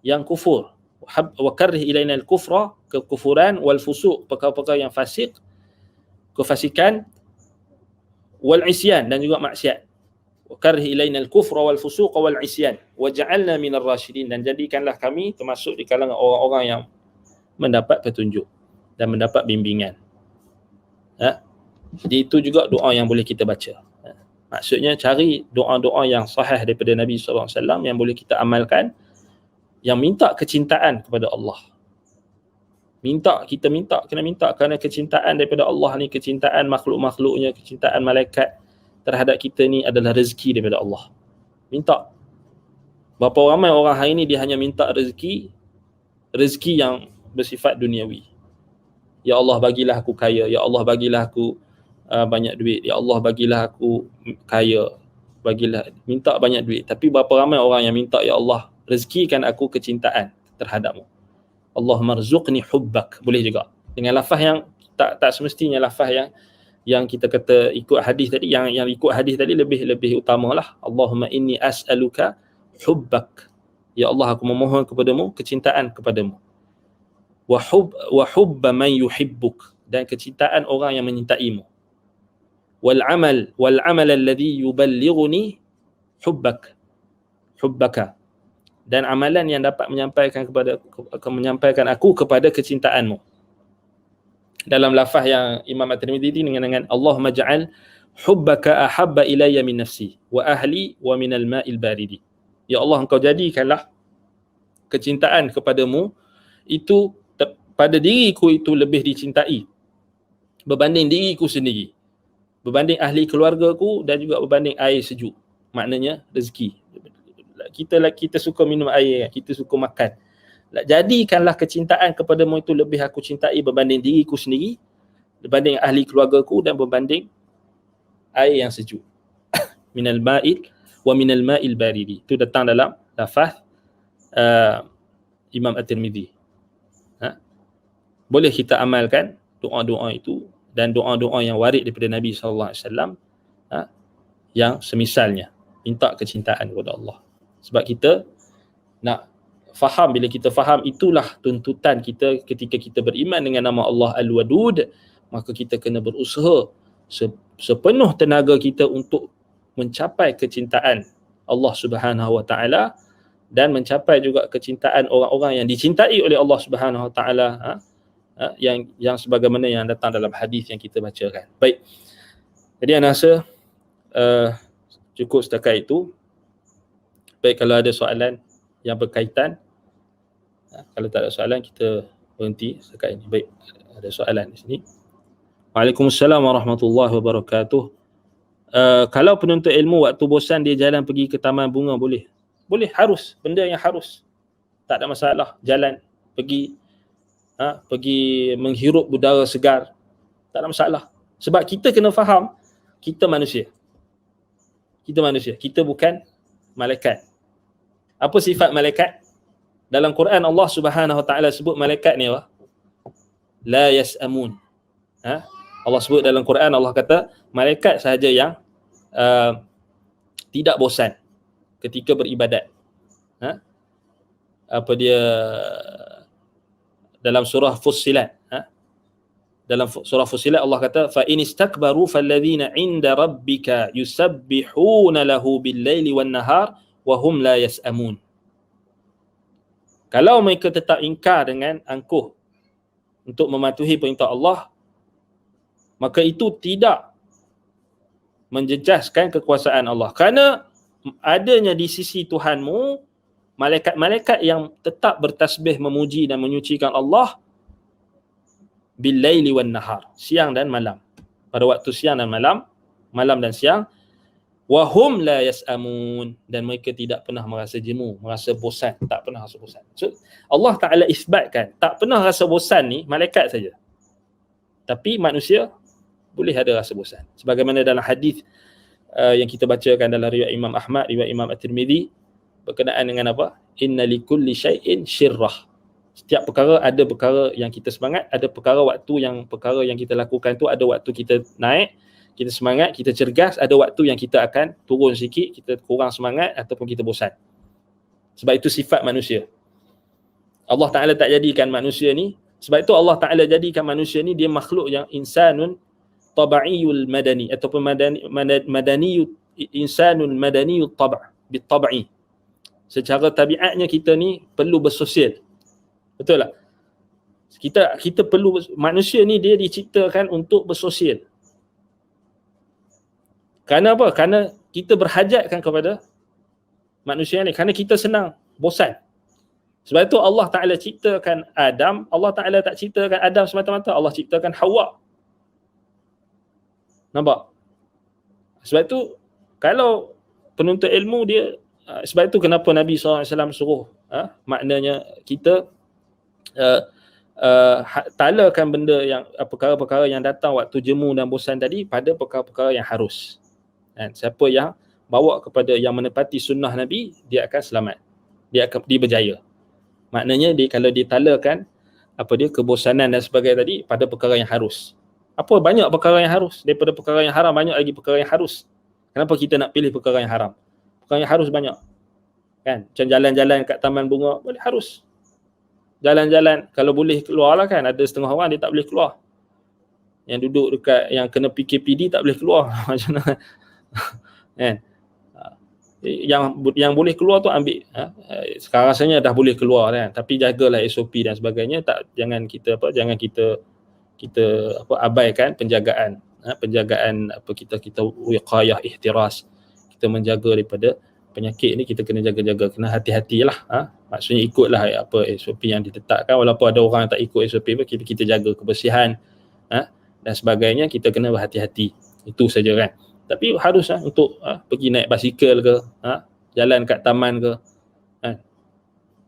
yang kufur. Wa karrih ilayna al-kufra, kekufuran, wal fusuq, perkara-perkara yang fasik, kefasikan, wal isyan, dan juga maksiat. Wa karrih ilayna al-kufra wal fusuq wal isyan waj'alna minar rasyidin, dan jadikanlah kami termasuk di kalangan orang-orang yang mendapat petunjuk dan mendapat bimbingan. Jadi itu juga doa yang boleh kita baca. Maksudnya cari doa-doa yang sahih daripada Nabi SAW yang boleh kita amalkan, yang minta kecintaan kepada Allah. Kena minta kerana kecintaan daripada Allah ni, kecintaan makhluk-makhluknya, kecintaan malaikat terhadap kita ni adalah rezeki daripada Allah. Minta. Berapa ramai orang hari ni dia hanya minta rezeki yang bersifat duniawi. Ya Allah bagilah aku kaya, ya Allah bagilah aku banyak duit, ya Allah bagilah aku kaya, minta banyak duit. Tapi berapa ramai orang yang minta, ya Allah rezekikan aku kecintaan terhadapmu. Allahumma rzuqni hubbak. Boleh juga dengan lafaz yang tak semestinya lafaz yang kita kata ikut hadis tadi, yang ikut hadis tadi lebih utamalah. Allahumma inni as'aluka hubbak. Ya Allah aku memohon kepadamu kecintaan kepadamu. Wa hubba man yuhibbuk, dan kecintaan orang yang menyintaimu. Wal amal alladhi yuballighuni hubbaka, dan amalan yang dapat menyampaikan aku kepada kecintaanmu. Dalam lafaz yang Imam At-Tirmidzi dengan Allahumma ja'al hubbaka ahabba ilayya min nafsi wa ahli wa min al-ma'il baridi. Ya Allah engkau jadikanlah kecintaan kepadamu itu pada diriku itu lebih dicintai berbanding diriku sendiri, berbanding ahli keluargaku, dan juga berbanding air sejuk. Maknanya rezeki. Kita suka minum air, kita suka makan. Jadikanlah kecintaan kepadamu itu lebih aku cintai berbanding diriku sendiri, berbanding ahli keluargaku, dan berbanding air yang sejuk. Minal ma'il wa minal ma'il baridi. Itu datang dalam lafaz Imam At-Tirmidzi. Boleh kita amalkan doa-doa itu dan doa-doa yang warid daripada Nabi SAW yang semisalnya minta kecintaan kepada Allah. Sebab kita nak faham, bila kita faham itulah tuntutan kita ketika kita beriman dengan nama Allah Al-Wadud, maka kita kena berusaha sepenuh tenaga kita untuk mencapai kecintaan Allah Subhanahu Wa Taala dan mencapai juga kecintaan orang-orang yang dicintai oleh Allah Subhanahu Wa Taala, yang sebagaimana yang datang dalam hadis yang kita bacakan. Baik. Jadi saya rasa cukup setakat itu. Baik, kalau ada soalan yang berkaitan, kalau tak ada soalan kita berhenti setakat ini. Baik, ada soalan di sini. Waalaikumsalam warahmatullahi wabarakatuh. Kalau penuntut ilmu waktu bosan dia jalan pergi ke taman bunga boleh? Boleh, harus. Benda yang harus. Tak ada masalah. Jalan, pergi menghirup udara segar, tak ada masalah. Sebab kita kena faham, kita manusia. Kita bukan malaikat. Apa sifat malaikat? Dalam Quran Allah Subhanahu Wa Taala sebut malaikat ni apa? La yas'amun. Allah sebut dalam Quran, Allah kata malaikat sahaja yang tidak bosan ketika beribadat. Apa dia dalam surah Fussilat, dalam surah Fussilat Allah kata fa in istakbaru falladzina 'inda rabbika yusabbihuna lahu bil-laili wan-nahar wa hum la yas'amun. Kalau mereka tetap ingkar dengan angkuh untuk mematuhi perintah Allah, maka itu tidak menjejaskan kekuasaan Allah. Kerana adanya di sisi Tuhanmu malaikat-malaikat yang tetap bertasbih memuji dan menyucikan Allah bil-laili wan-nahar, siang dan malam. Pada waktu siang dan malam dan siang, wa hum la yas'amun, dan mereka tidak pernah merasa jemu, merasa bosan, tak pernah rasa bosan. So Allah Taala isbatkan tak pernah rasa bosan ni malaikat saja. Tapi manusia boleh ada rasa bosan. Sebagaimana dalam hadis yang kita bacakan dalam riwayat Imam Ahmad, riwayat Imam At-Tirmidzi, berkenaan dengan apa? Inna likulli syai'in syirrah. Setiap perkara ada perkara yang kita semangat, ada perkara yang kita lakukan tu, ada waktu kita naik, kita semangat, kita cergas, ada waktu yang kita akan turun sikit, kita kurang semangat ataupun kita bosan. Sebab itu sifat manusia. Allah Ta'ala tak jadikan manusia ni, sebab itu Allah Ta'ala jadikan manusia ni dia makhluk yang insanun taba'iyul madani, ataupun madaniyut insanun madaniyut tab' bit-tab'i. Secara tabiatnya kita ni perlu bersosial. Betul tak? Kita perlu, manusia ni dia diciptakan untuk bersosial. Kerana apa? Kerana kita berhajatkan kepada manusia ni. Kerana kita senang bosan. Sebab itu Allah Ta'ala ciptakan Adam. Allah Ta'ala tak ciptakan Adam semata-mata. Allah ciptakan Hawa. Nampak? Sebab itu kalau penuntut ilmu dia sebab itu kenapa Nabi SAW suruh, maknanya kita talakan benda yang perkara-perkara yang datang waktu jemu dan bosan tadi pada perkara-perkara yang harus. Siapa yang bawa kepada yang menepati sunnah Nabi, dia akan selamat, dia berjaya. Maknanya kalau ditalakan kebosanan dan sebagainya tadi pada perkara yang harus. Apa banyak perkara yang harus daripada perkara yang haram, banyak lagi perkara yang harus. Kenapa kita nak pilih perkara yang haram? Perkara yang harus banyak. Kan? Macam jalan-jalan kat taman bunga, boleh harus. Jalan-jalan kalau boleh keluar lah kan, ada setengah orang dia tak boleh keluar. Yang duduk dekat yang kena PKPD tak boleh keluar. Macam mana? Kan? Yang boleh keluar tu ambil, sekarang rasanya dah boleh keluar kan, tapi jagalah SOP dan sebagainya, jangan kita abaikan penjagaan kita wiqayah, ihtiras, kita menjaga daripada penyakit ni, kita kena jaga-jaga, kena hati-hatilah. Maksudnya ikutlah SOP yang ditetapkan, walaupun ada orang yang tak ikut SOP pun kita jaga kebersihan dan sebagainya, kita kena berhati-hati, itu saja kan. Tapi harus untuk pergi naik basikal ke, jalan kat taman ke,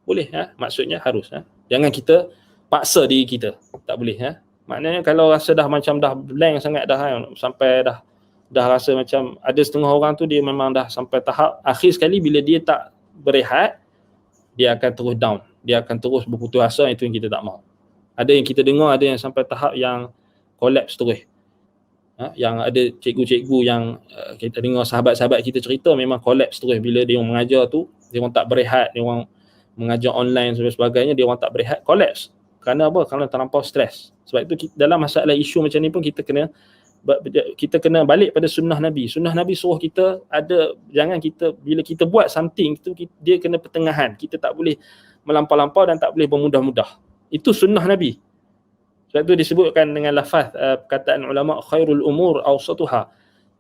boleh, maksudnya harus. Jangan kita paksa diri kita, tak boleh. Maknanya kalau rasa dah macam dah blank sangat dah, sampai dah rasa macam, ada setengah orang tu dia memang dah sampai tahap akhir sekali, bila dia tak berehat, dia akan terus down, dia akan terus berputus asa. Itu yang kita tak mahu. Ada yang kita dengar, ada yang sampai tahap yang collapse terus. Yang ada cikgu-cikgu yang kita dengar sahabat-sahabat kita cerita, memang collapse terus bila dia orang mengajar tu, dia orang tak berehat, dia orang mengajar online dan sebagainya, dia orang tak berehat, collapse. Kerana apa? Kerana terlampau stres. Sebab itu dalam masalah isu macam ni pun kita kena balik pada sunnah Nabi. Sunnah Nabi suruh kita jangan kita, bila kita buat something itu, dia kena pertengahan. Kita tak boleh melampau-lampau dan tak boleh bermudah-mudah. Itu sunnah Nabi. Sebab itu disebutkan dengan lafaz perkataan ulama, khairul umur awsatuha.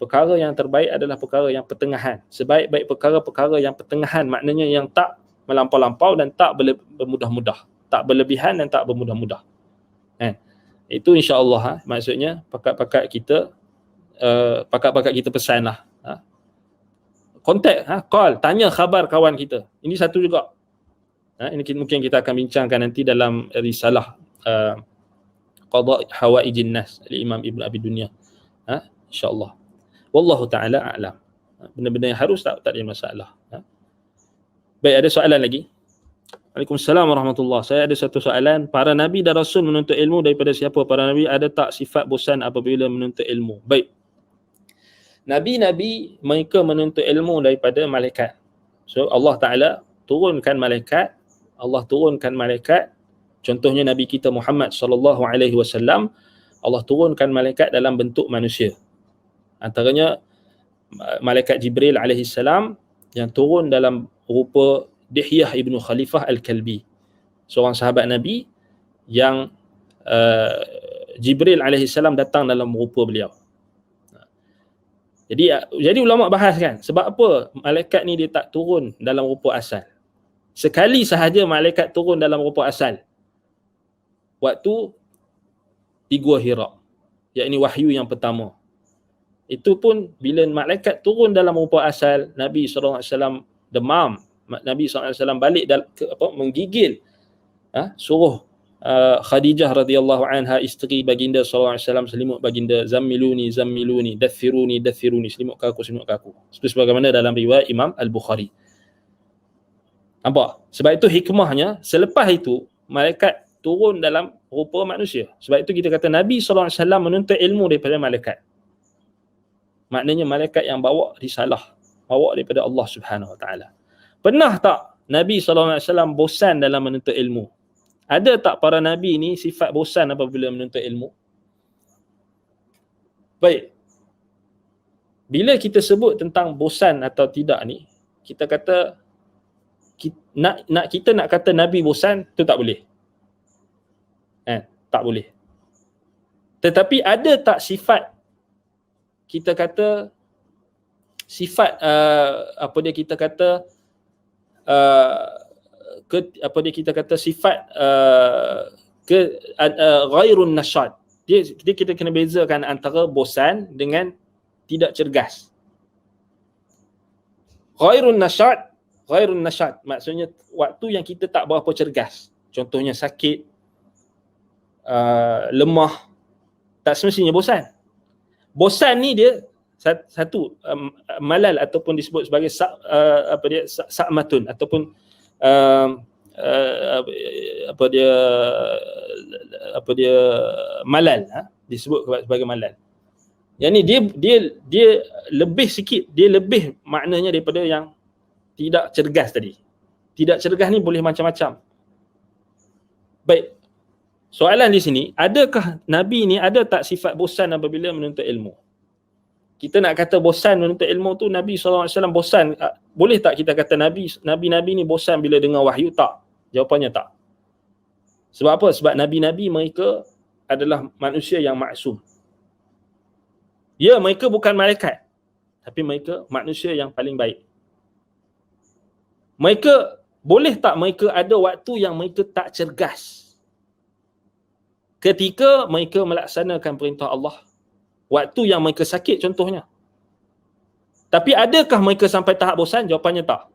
Perkara yang terbaik adalah perkara yang pertengahan. Sebaik-baik perkara yang pertengahan, maknanya yang tak melampau-lampau dan tak bermudah-mudah, tak berlebihan dan tak bermudah-mudah. Itu insya-Allah, maksudnya pakat-pakat kita pesanlah. Kontak, call, tanya khabar kawan kita. Ini satu juga. Ini mungkin kita akan bincangkan nanti dalam risalah Qada Hawaijin Nas Imam Ibn Abi Dunya, insya-Allah. Wallahu taala a'lam. Benda-benda yang harus tak ada masalah. Baik, ada soalan lagi? Waalaikumsalam warahmatullahi. Saya ada satu soalan. Para nabi dan rasul menuntut ilmu daripada siapa? Para nabi ada tak sifat bosan apabila menuntut ilmu? Baik. Nabi-nabi mereka menuntut ilmu daripada malaikat. So Allah Taala turunkan malaikat. Contohnya Nabi kita Muhammad sallallahu alaihi wasallam, Allah turunkan malaikat dalam bentuk manusia. Antaranya malaikat Jibril alaihi salam yang turun dalam rupa Dihyah ibnu Khalifah Al-Kalbi, seorang sahabat Nabi yang Jibril alaihi salam datang dalam rupa beliau. Jadi ulama bahas kan, sebab apa malaikat ni dia tak turun dalam rupa asal. Sekali sahaja malaikat turun dalam rupa asal, waktu di Gua Hira, yakni wahyu yang pertama. Itu pun bila malaikat turun dalam rupa asal, Nabi SAW demam. Nabi SAW balik menggigil, suruh Khadijah radhiyallahu anha, isteri baginda SAW, selimut baginda, zammiluni, dathiruni, selimutkan aku. Seperti sebagaimana dalam riwayat Imam Al-Bukhari. Nampak? Sebab itu hikmahnya, selepas itu malaikat turun dalam rupa manusia. Sebab itu kita kata Nabi SAW menuntut ilmu daripada malaikat. Maknanya malaikat yang bawa risalah, bawa daripada Allah Subhanahu Wa Taala. Pernah tak Nabi SAW bosan dalam menuntut ilmu? Ada tak para Nabi ni sifat bosan apabila menuntut ilmu? Baik. Bila kita sebut tentang bosan atau tidak ni, kita kata kita nak kata Nabi bosan, tu tak boleh. Tak boleh. Tetapi ada tak sifat, kita kata sifat sifat ghairun nasyad. Kita kena bezakan antara bosan dengan tidak cergas. Ghairun nasyad Ghairun nasyat, maksudnya waktu yang kita tak berapa cergas. Contohnya sakit, lemah, tak semestinya bosan. Bosan ni dia satu, malal ataupun disebut sebagai sa'matun ataupun uh, apa dia malal, disebut sebagai malal. Yang ni dia lebih sikit, dia lebih maknanya daripada yang tidak cergas tadi. Tidak cergas ni boleh macam-macam. Baik. Soalan di sini, adakah Nabi ni ada tak sifat bosan apabila menuntut ilmu? Kita nak kata bosan menuntut ilmu tu Nabi SAW bosan. Boleh tak kita kata Nabi ni bosan bila dengar wahyu? Tak. Jawapannya tak. Sebab apa? Sebab Nabi-Nabi mereka adalah manusia yang maksum. Ya, mereka bukan malaikat. Tapi mereka manusia yang paling baik. Mereka, boleh tak mereka ada waktu yang mereka tak cergas? Ketika mereka melaksanakan perintah Allah. Waktu yang mereka sakit contohnya. Tapi adakah mereka sampai tahap bosan? Jawapannya tak.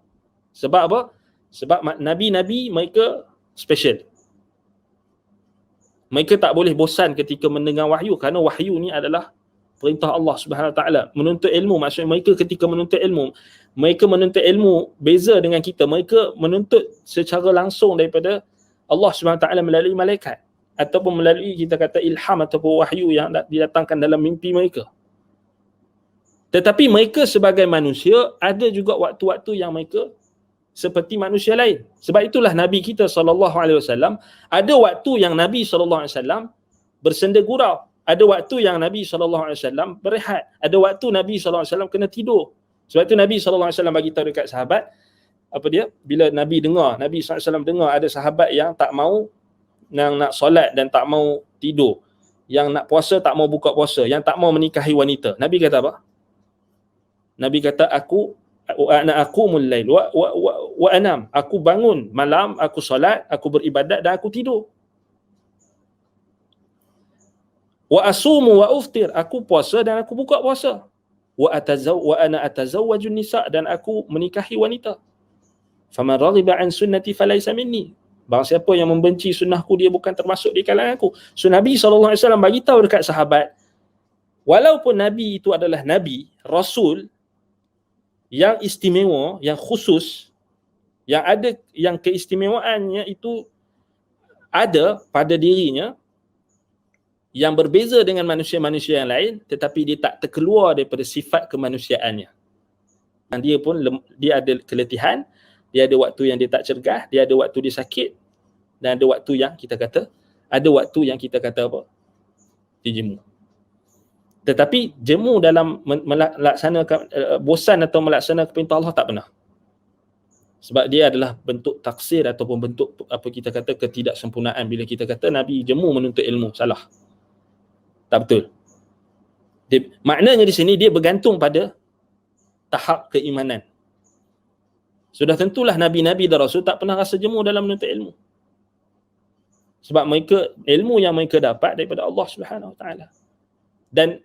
Sebab apa? Sebab Nabi-Nabi mereka special. Mereka tak boleh bosan ketika mendengar wahyu, kerana wahyu ni adalah perintah Allah Subhanahu Wa Taala. Menuntut ilmu, maksudnya mereka ketika menuntut ilmu, mereka menuntut ilmu beza dengan kita. Mereka menuntut secara langsung daripada Allah Subhanahu Wa Taala melalui malaikat, ataupun melalui kita kata ilham ataupun wahyu yang didatangkan dalam mimpi mereka. Tetapi mereka sebagai manusia ada juga waktu-waktu yang mereka seperti manusia lain. Sebab itulah Nabi kita SAW, ada waktu yang Nabi SAW bersenda gurau. Ada waktu yang Nabi SAW berehat. Ada waktu Nabi SAW kena tidur. Sebab itu Nabi SAW bagi tahu dekat sahabat, bila Nabi SAW dengar ada sahabat yang tak mau nak solat dan tak mau tidur, yang nak puasa tak mau buka puasa, yang tak mau menikahi wanita. Nabi kata apa? Nabi kata, ana aqumul lail wa anam. Aku bangun malam, aku solat, aku beribadat dan aku tidur. Wa asumu wa uftir, aku puasa dan aku buka puasa. Wa ana atazawwajun nisa, dan aku menikahi wanita. Faman raghiba an sunnati falaysa minni. Barang siapa yang membenci sunnahku, dia bukan termasuk di kalangan aku. So Nabi SAW bagi tahu dekat sahabat, walaupun Nabi itu adalah Nabi, Rasul yang istimewa, yang khusus, yang ada, yang keistimewaannya itu ada pada dirinya, yang berbeza dengan manusia-manusia yang lain, tetapi dia tak terkeluar daripada sifat kemanusiaannya. Dan dia ada keletihan, dia ada waktu yang dia tak cergas, dia ada waktu dia sakit, dan ada waktu yang kita kata apa? Dia jemu. Tetapi jemu dalam melaksanakan bosan atau melaksanakan perintah Allah tak pernah. Sebab dia adalah bentuk taksir ataupun bentuk apa kita kata ketidaksempurnaan bila kita kata Nabi jemu menuntut ilmu. Salah. Tak betul. Maknanya di sini dia bergantung pada tahap keimanan. Sudah tentulah Nabi-Nabi dan Rasul tak pernah rasa jemu dalam menuntut ilmu. Sebab mereka, ilmu yang mereka dapat daripada Allah Subhanahu Wa Taala. Dan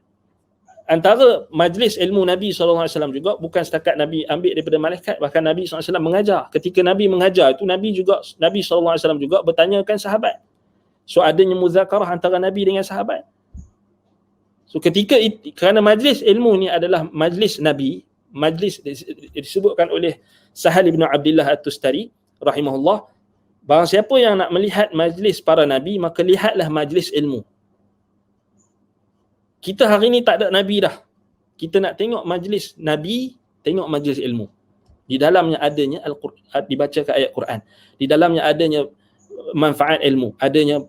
antara majlis ilmu Nabi SAW juga bukan setakat Nabi ambil daripada malaikat, bahkan Nabi SAW mengajar. Ketika Nabi mengajar itu, Nabi SAW juga bertanyakan sahabat. So adanya muzakarah antara Nabi dengan sahabat. So kerana majlis ilmu ni adalah majlis Nabi, majlis disebutkan oleh Sahal bin Abdullah At-Tustari rahimahullah, barang siapa yang nak melihat majlis para Nabi, maka lihatlah majlis ilmu. Kita hari ni tak ada Nabi dah. Kita nak tengok majlis Nabi, tengok majlis ilmu. Di dalamnya adanya Al-Quran, dibacakan ayat Quran. Di dalamnya adanya manfaat ilmu, adanya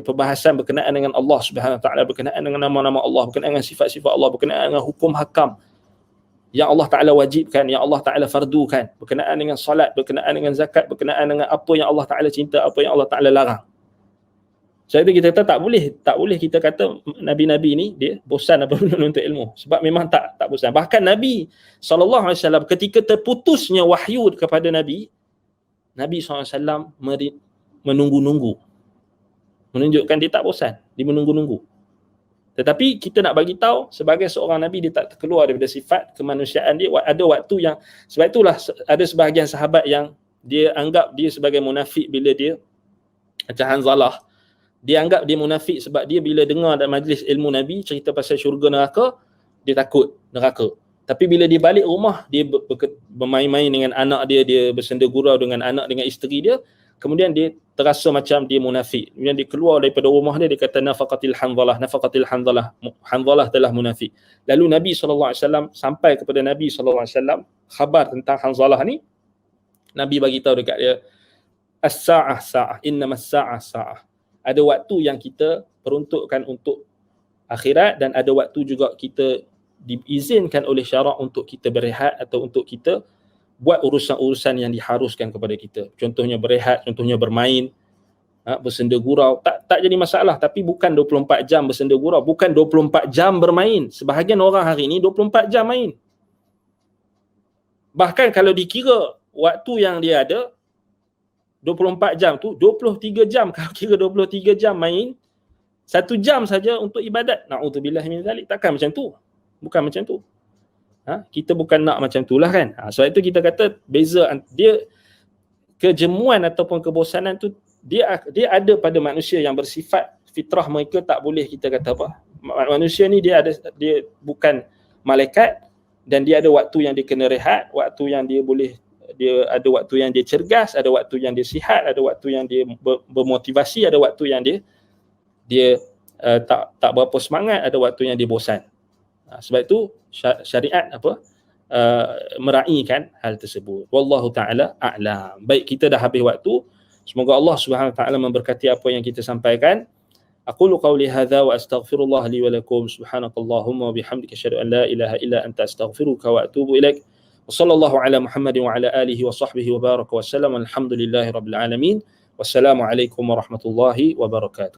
perbahasan berkenaan dengan Allah Subhanahu Wa Taala, berkenaan dengan nama-nama Allah, berkenaan dengan sifat-sifat Allah, berkenaan dengan hukum hakam yang Allah Taala wajibkan, yang Allah Taala fardukan, berkenaan dengan salat, berkenaan dengan zakat, berkenaan dengan apa yang Allah Taala cinta, apa yang Allah Taala larang. Sebab itu kita kata tak boleh kita kata Nabi-Nabi ni dia bosan apabila menuntut ilmu, sebab memang tak bosan. Bahkan Nabi SAW ketika terputusnya wahyu kepada Nabi SAW menunggu-nunggu, menunjukkan dia tak bosan, dia menunggu-nunggu. Tetapi kita nak bagi tahu sebagai seorang Nabi dia tak terkeluar daripada sifat kemanusiaan dia. Ada waktu yang, sebab itulah ada sebahagian sahabat yang dia anggap dia sebagai munafik bila dia, macam Hanzalah, dia anggap dia munafik sebab dia bila dengar dalam majlis ilmu Nabi cerita pasal syurga neraka, dia takut neraka. Tapi bila dia balik rumah, dia bermain-main dengan anak dia, dia bersenda gurau dengan anak, dengan isteri dia, kemudian dia terasa macam dia munafik. Kemudian dia keluar daripada rumah dia, dia kata nafaqatil Hanzalah, nafaqatil Hanzalah, Hanzalah telah munafik. Lalu Nabi SAW sampai kepada Nabi SAW khabar tentang Hanzalah ni. Nabi bagi tahu dekat dia, as-sa'ah sa'ah, innamas sa'ah sa'ah. Ada waktu yang kita peruntukkan untuk akhirat dan ada waktu juga kita diizinkan oleh syarak untuk kita berehat atau untuk kita buat urusan-urusan yang diharuskan kepada kita. Contohnya berehat, contohnya bermain, bersenda gurau, tak jadi masalah. Tapi bukan 24 jam bersenda gurau, bukan 24 jam bermain. Sebahagian orang hari ini 24 jam main. Bahkan kalau dikira waktu yang dia ada 24 jam tu, 23 jam, kalau kira 23 jam main, 1 jam saja untuk ibadat. Na'udzubillah min zalik. Takkan macam tu. Bukan macam tu. Kita bukan nak macam tu lah kan. Sebab itu kita kata beza dia, kejemuan ataupun kebosanan tu dia ada pada manusia yang bersifat fitrah mereka, tak boleh kita kata apa. Manusia ni dia bukan malaikat dan dia ada waktu yang dia kena rehat, waktu yang dia boleh, dia ada waktu yang dia cergas, ada waktu yang dia sihat, ada waktu yang dia bermotivasi, ada waktu yang dia tak berapa semangat, ada waktu yang dia bosan. Sebab itu syariat meraihkan hal tersebut. Wallahu taala a'lam. Baik, kita dah habis waktu. Semoga Allah Subhanahu wa taala memberkati apa yang kita sampaikan. Aqulu qawli hadza wa astaghfirullah li wa lakum. Subhanakallahumma wa bihamdika asyhadu an la ilaha illa anta astaghfiruka wa atubu ilaik. Wa sallallahu ala Muhammadin wa ala alihi wa sahbihi wa baraka wa sallam. Alhamdulillahirabbil alamin. Wassalamu alaikum warahmatullahi wabarakatuh.